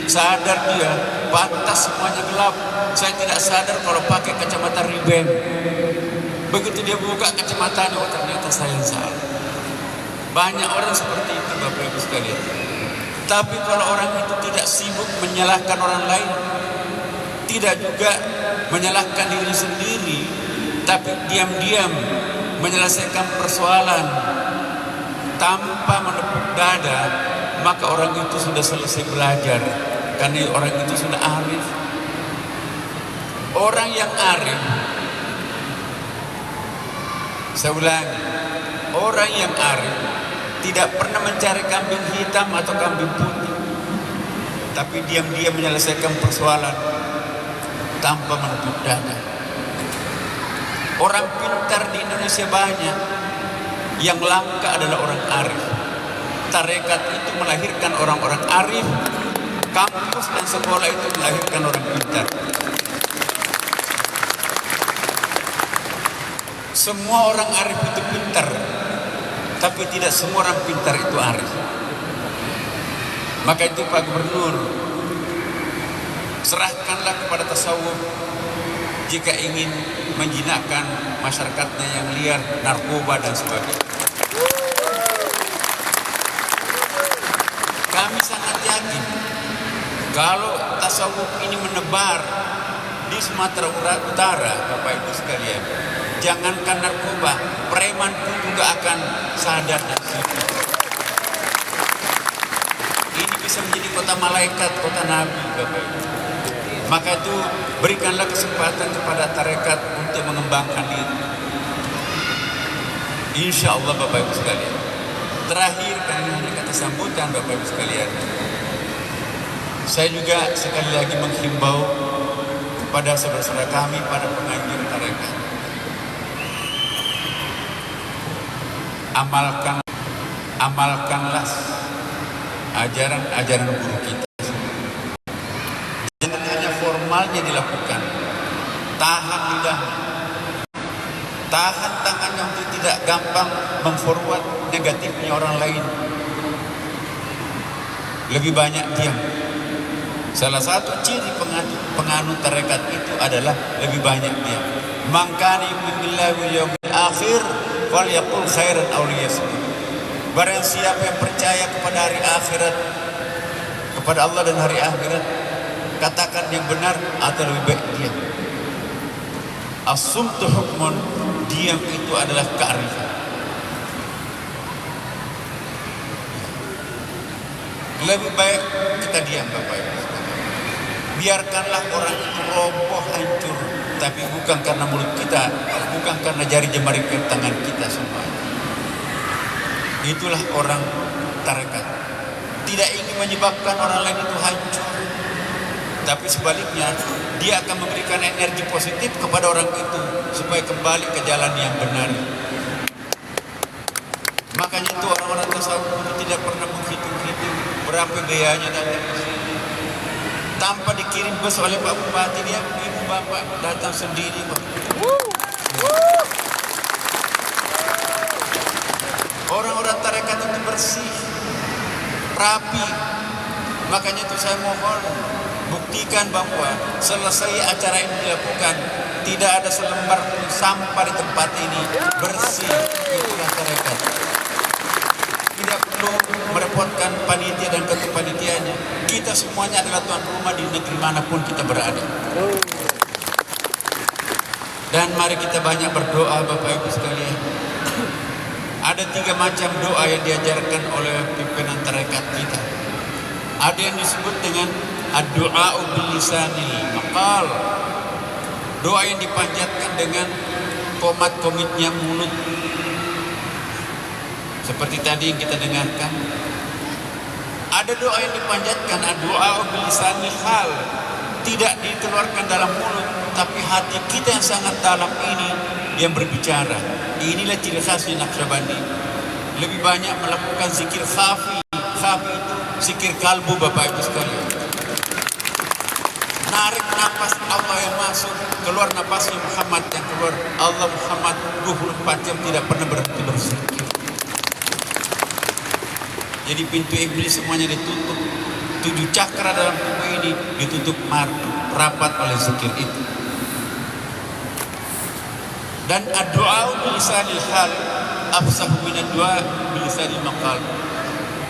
sadar dia, pantas semuanya gelap, saya tidak sadar kalau pakai kacamata Ray-Ban. Begitu dia buka kacamatanya, oh ternyata saya yang salah. Banyak orang seperti itu, Bapak Ibu sekalian. Tapi kalau orang itu tidak sibuk menyalahkan orang lain, tidak juga menyalahkan diri sendiri, tapi diam-diam menyelesaikan persoalan tanpa menepuk dada, maka orang itu sudah selesai belajar, karena orang itu sudah arif. Orang yang arif, saya ulangi, orang yang arif tidak pernah mencari kambing hitam atau kambing putih, tapi diam-diam menyelesaikan persoalan tanpa menepuk dada. Orang pintar di Indonesia banyak, yang langka adalah orang arif. Tarekat itu melahirkan orang-orang arif, kampus dan sekolah itu melahirkan orang pintar. Semua orang arif itu pintar, tapi tidak semua orang pintar itu arif. Maka itu Pak Gubernur, serahkanlah kepada tasawuf jika ingin menjinakkan masyarakatnya yang liar, narkoba dan sebagainya. Kami sangat yakin kalau tasawuf ini menebar di Sumatera Utara, Bapak Ibu sekalian, jangankan narkoba, preman pun juga akan sadar dan sujud. Ini bisa menjadi kota malaikat, kota nabi, Bapak Ibu. Maka itu berikanlah kesempatan kepada tarekat untuk mengembangkan diri. Insya Allah, Bapak Ibu sekalian. Terakhir, karena ini kata sambutan, Bapak Ibu sekalian, saya juga sekali lagi menghimbau kepada saudara-saudara kami, pada penganjur tarekat. Amalkanlah ajaran-ajaran guru kita. Jangan hanya formalnya dilakukan. Tahan lidah, tahan tangannya untuk tidak gampang memforward negatifnya orang lain. Lebih banyak diam. Salah satu ciri penganut tarekat itu adalah lebih banyak diam. Man kana yu'minu billahi wal yawmil akhir falyaqul khairan aw liyasmut. Barang siapa yang percaya kepada hari akhirat, kepada Allah dan hari akhirat, katakan yang benar atau lebih baik diam. As-sumtu hukmun, diam itu adalah kearifan. Lebih baik kita diam, Bapak Ibu. Biarkanlah orang itu roboh, hancur, tapi bukan karena mulut kita, bukan karena jari jemari tangan kita semua. Itulah orang tarekat. Tidak ingin menyebabkan orang lain itu hancur, tapi sebaliknya dia akan memberikan energi positif kepada orang itu supaya kembali ke jalan yang benar. Makanya itu orang-orang tasawuf tidak pernah menghitung-hitung berapa biayanya datang ke sini. Tanpa dikirim bus oleh Pak Bupati, dia ibu bapak datang sendiri, Pak. Orang-orang tarekat itu bersih, rapi. Makanya itu saya mohon, buktikan bahwa selesai acara ini dilakukan, tidak ada selembar pun sampah di tempat ini. Bersih, itulah tarekat. Tidak perlu merepotkan panitia dan ketua panitianya. Kita semuanya adalah tuan rumah di negeri manapun kita berada. Dan mari kita banyak berdoa, Bapak Ibu sekalian. Ada 3 macam doa yang diajarkan oleh pimpinan tarekat kita. Ada yang disebut dengan ad-du'a'u bil lisanil maqal. Doa yang dipanjatkan dengan komat-komitnya mulut. Seperti tadi yang kita dengarkan. Ada doa yang dipanjatkan ad-du'a'u bil lisanil hal. Tidak dikeluarkan dalam mulut, tapi hati kita yang sangat dalam ini yang berbicara. Inilah ciri khasnya Naqsyabandi. Lebih banyak melakukan zikir khafi. Khafi itu zikir kalbu, Bapak Ibu sekalian. Narik napas Allah yang masuk, keluar napasnya Muhammad yang keluar. Allah Muhammad 24 jam tidak pernah berhenti berzikir. Jadi pintu iblis semuanya ditutup. 7 cakra dalam tubuh ini ditutup rapat oleh zikir itu. Dan ad-du'a bilisanil hal afsahu min ad-du'a bilisanil maqal.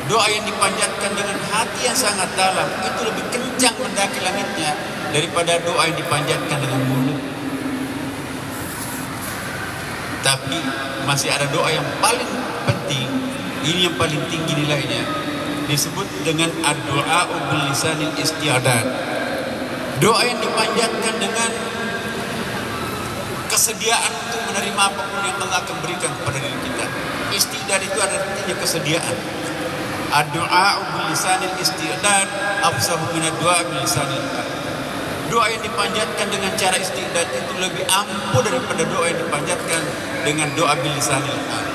Doa yang dipanjatkan dengan hati yang sangat dalam itu lebih kencang mendaki langitnya daripada doa yang dipanjatkan dengan mulut. Tapi masih ada doa yang paling penting, ini yang paling tinggi nilainya, disebut dengan ad-du'a bilisanil isti'adad. Doa yang dipanjatkan dengan kesediaan untuk menerima apapun yang Allah akan berikan kepada diri kita. Isti'dad itu artinya kesediaan. Ad-du'a bilisanil isti'dad afsahu min ad-du'a bilisanil hal. Doa yang dipanjatkan dengan cara isti'dad itu lebih ampuh daripada doa yang dipanjatkan dengan doa bilisanil hal.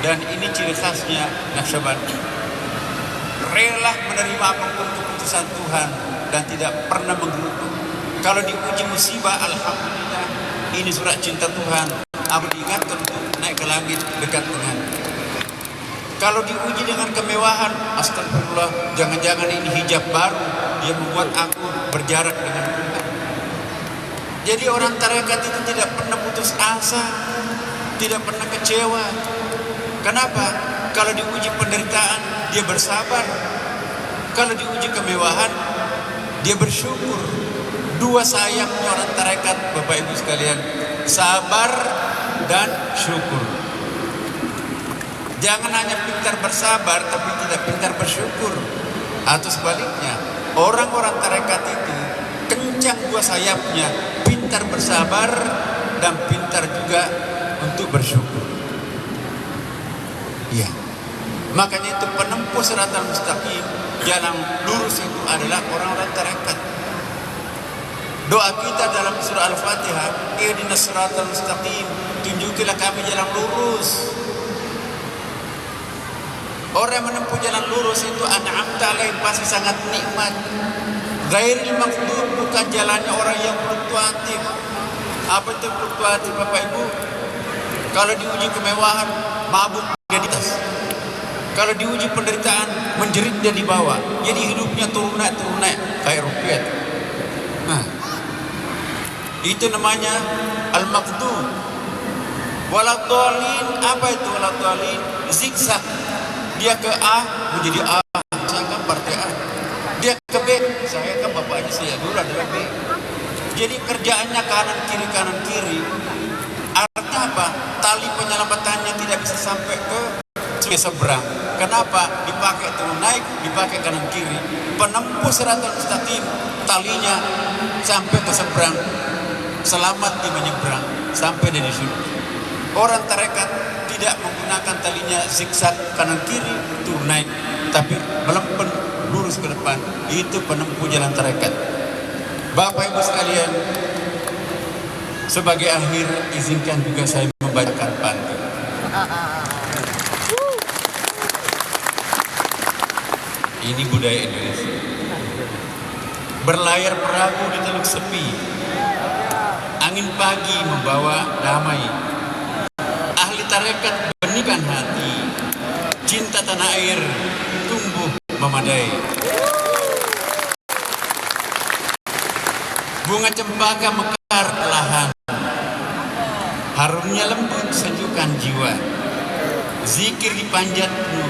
Dan ini ciri khasnya Naqsyabandi. Rela menerima apapun keputusan Tuhan dan tidak pernah menggerutu. Kalau diuji musibah, alhamdulillah, ini surat cinta Tuhan. Aku diingatkan untuk naik ke langit dekat dengan. Kalau diuji dengan kemewahan, astagfirullah, jangan-jangan ini hijab baru yang membuat aku berjarak dengan Tuhan. Jadi orang tarekat itu tidak pernah putus asa, tidak pernah kecewa. Kenapa? Kalau diuji penderitaan, dia bersabar. Kalau diuji kemewahan, dia bersyukur. 2 sayapnya orang tarekat, Bapak Ibu sekalian, sabar dan syukur. Jangan hanya pintar bersabar tapi tidak pintar bersyukur. Atau sebaliknya, orang-orang tarekat itu kencang 2 sayapnya, pintar bersabar dan pintar juga untuk bersyukur. Ya, makanya itu penempuh siratal mustaqim, jalan lurus itu adalah orang-orang tarekat. Doa kita dalam surah Al-Fatihah, ihdinas siratal mustaqim, tunjukilah kami jalan lurus. Orang yang menempuh jalan lurus itu an'amta alaihim, pasti sangat nikmat. Ghairil maghdub, bukan jalannya orang yang fluktuatif. Apa itu fluktuatif, Bapak Ibu? Kalau diuji kemewahan, mabuk dia di atas. Kalau diuji penderitaan, menjerit dia di bawah. Jadi hidupnya turun naik kayak rupiah. Nah, itu namanya al-maghdub. Waladhdallin, apa itu waladhdallin? Zigzag. Dia ke A menjadi A, saya kan partai A. Dia ke B, saya kan bapaknya saya dulu adalah B. Jadi kerjaannya kanan kiri. Artinya apa? Tali penyelamatannya tidak bisa sampai ke seberang. Kenapa? Dipakai turun naik, dipakai kanan kiri. Penempuh siratal mustaqim, talinya sampai ke seberang. Selamat di menyeberang sampai di sini. Orang tarekat tidak menggunakan talinya zigzag kanan kiri turun naik, tapi melempem lurus ke depan. Itu penempuh jalan tarekat. Bapak Ibu sekalian, sebagai akhir izinkan juga saya membacakan pantun. Ini budaya Indonesia. Berlayar perahu di teluk sepi, angin pagi membawa damai. Ahli tarekat benihkan hati, cinta tanah air tumbuh memadai. Bunga cempaka mekar perlahan, harumnya lembut sejukkan jiwa. Zikir dipanjatmu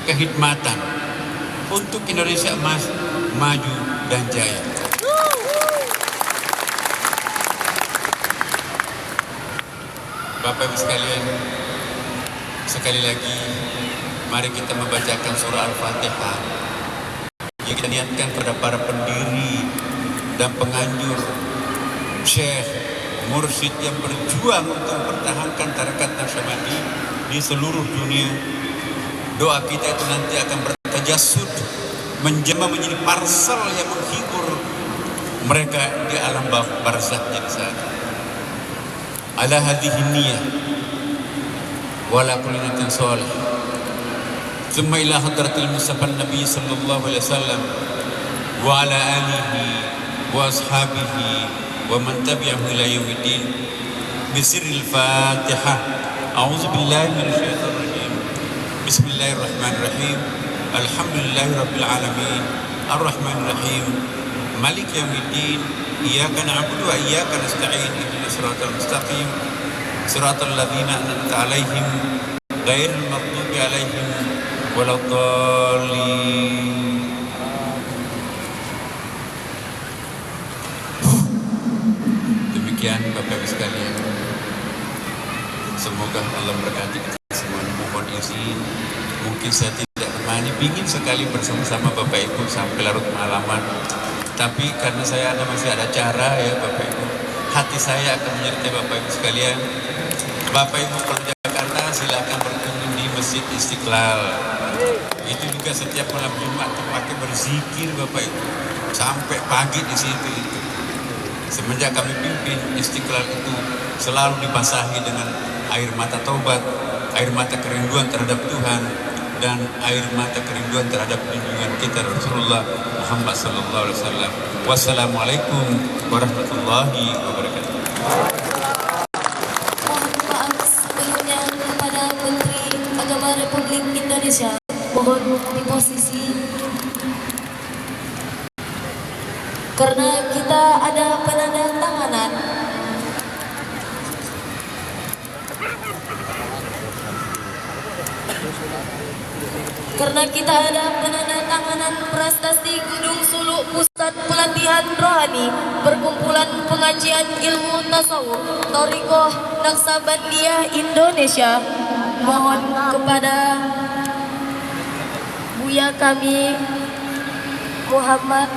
kehidmatan untuk Indonesia emas, maju dan jaya. Bapak Ibu sekalian, sekali lagi mari kita membacakan surah Al-Fatihah yang kita niatkan kepada para pendiri dan penganjur, syekh, mursyid yang berjuang untuk mempertahankan tarekat Naqsyabandi di seluruh dunia. Doa kita itu nanti akan bertajasud, menjelma menjadi parsel yang menghibur mereka di alam barzakh di sana. Ala hadhihi niyyah wala kulli niyatin shalih. Tsumma ila hadratil Mustafa Nabi sallallahu alaihi wasallam wa ala alihi wa ashabihi wa man tabi'ahu ila yaumiddin bisirril Fatihah. A'udzu billahi minasyaitonir rajim. Bismillahirrahmanirrahim. Alhamdulillahirabbil alamin. Arrahmanir rahim. Malik yaumiddin. Iyyaka na'budu wa iyyaka nasta'in. Ihdinas siratal mustaqim. Siratal ladzina an'amta 'alaihim ghairil maghdubi 'alaihim waladdallin. Demikian Bapak Ibu sekalian. Semoga Allah berkati kita semua. Mohon izin, mungkin saya tidak temani, ingin sekali bersama-sama Bapak Ibu sampai larut malaman. Tapi karena saya masih ada acara ya Bapak Ibu, hati saya akan menyertai Bapak Ibu sekalian. Bapak Ibu kalau Jakarta silakan berkunjung di Masjid Istiqlal. Itu juga setiap malam Jumat terpakai berzikir Bapak Ibu sampai pagi di situ. Semenjak kami pimpin, Istiqlal itu selalu dibasahi dengan air mata taubat, air mata kerinduan terhadap Tuhan, dan air mata kerinduan terhadap junjungan kita Rasulullah Muhammad sallallahu alaihi wasallam. Wassalamualaikum warahmatullahi wabarakatuh. Mohon maaf sebelumnya kepada Menteri Agama Republik Indonesia. Mohon di posisi karena kita ada penandatanganan. Karena kita ada penandatanganan prestasi Gunung Suluk Pusat Pelatihan Rohani Perkumpulan Pengajian Ilmu Tasawuf Thariqah Naqsabandiyah Indonesia. Mohon kepada Buya kami Muhammad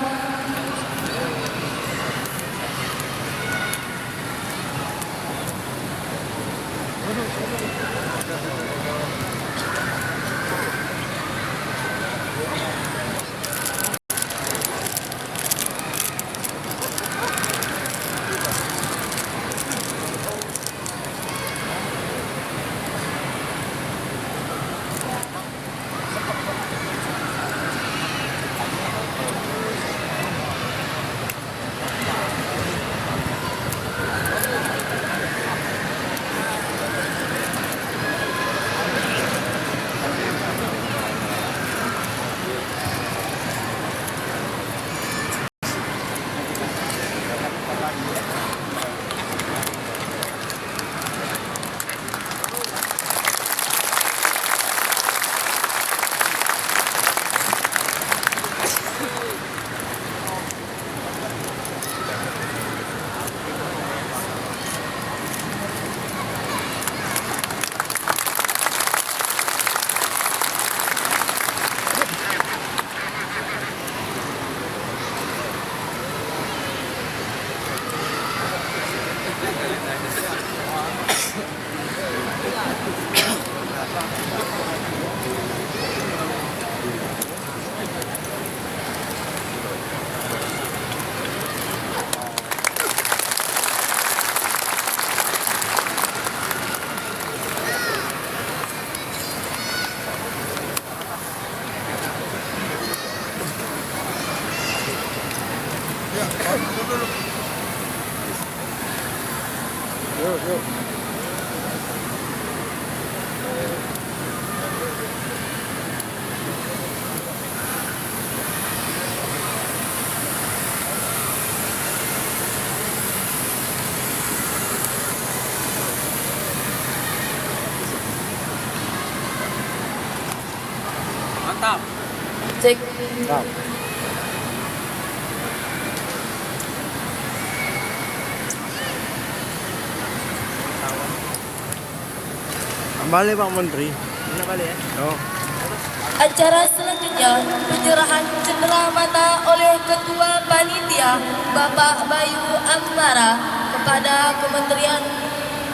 Yuk, yuk. Mantap. Cek. Nah. Kembali Pak Menteri. Kembali ya. Oh. Acara selanjutnya penyerahan cendera mata oleh Ketua Panitia Bapak Bayu Ambara kepada Kementerian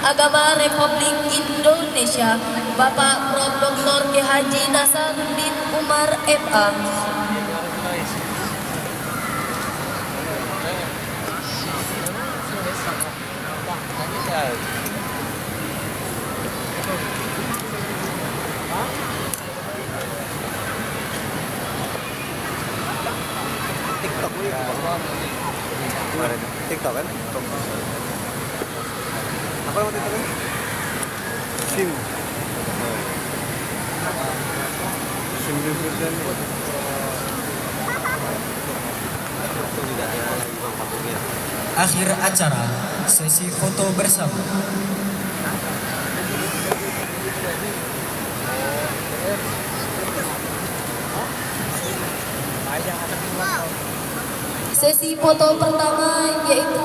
Agama Republik Indonesia Bapak Prof. Dr. K. Haji Nasaruddin Umar MA. TikTok kan? Apa nama TikTok kan? SIM. SIM division. Akhir acara, sesi foto bersama. Sesi foto pertama yaitu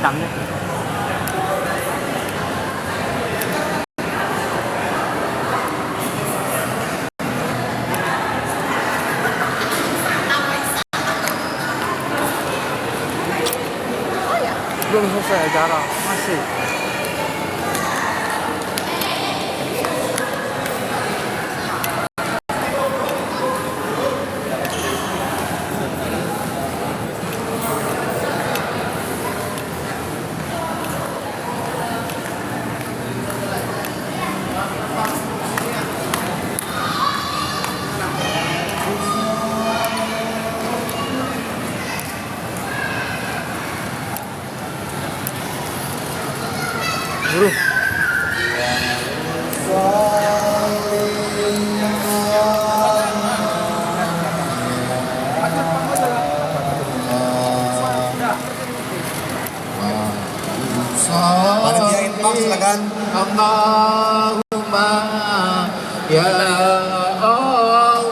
Kentangnya. Belum selesai acara, masih. Guru. Panitia infak silakan. Allahumma ya Allah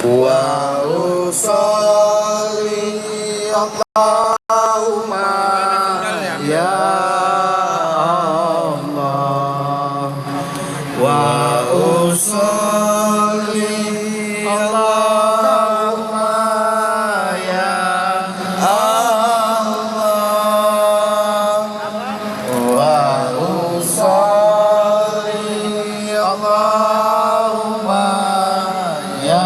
Wa usolli Allahumma ya Allah wa usolli Allahumma ya Allah wa usolli Allahumma ya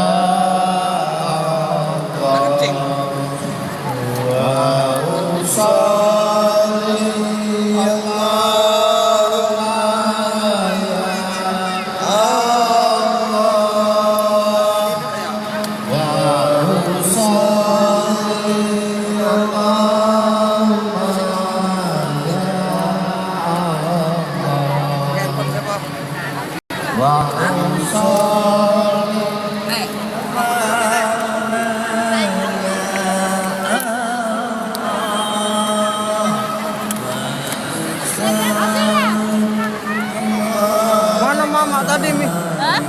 Mana mama tadi, Mi?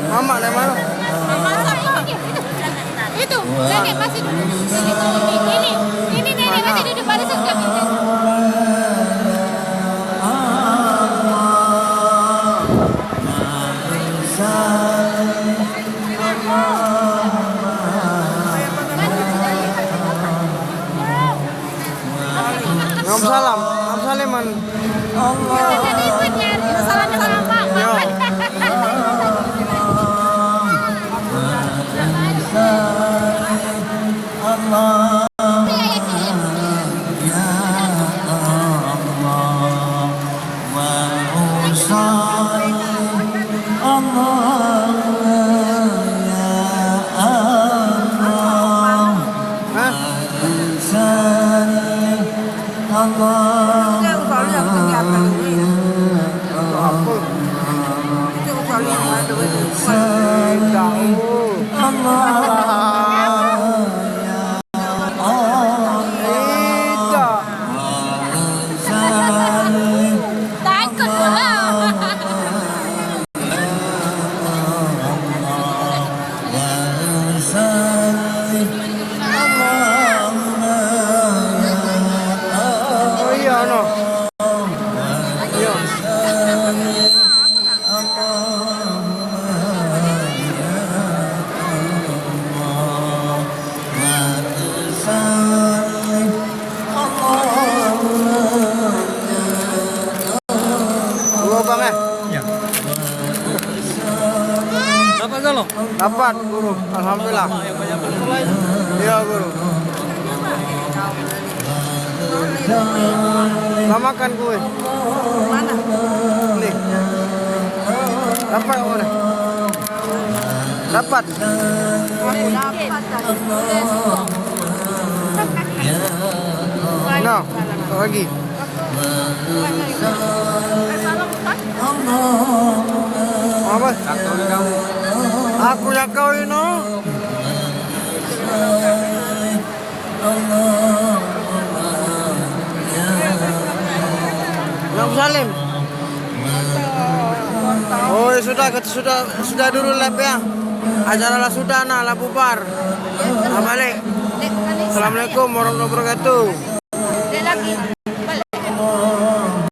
Mama dari mana? Itu, nenek masih duduk. Ini nenek masih duduk pada surga bintang. Ngam salam, ngam saliman. Salam sama Pak. Takut pula. Oh iya, no. Iya. Dua bang ya? Ya. Dapat lo? Dapat guru, alhamdulillah. Iya guru. Gak makan kue. Mana? Nih. Dapat kok deh. Dapat. Nah, lagi. Apa? Aku yang kau ini. Yang Salim. Oh ya sudah dulu lab ya. Acara lah sudah nak lah bubar. Nah, balik. Assalamualaikum warahmatullahi wabarakatuh. yakin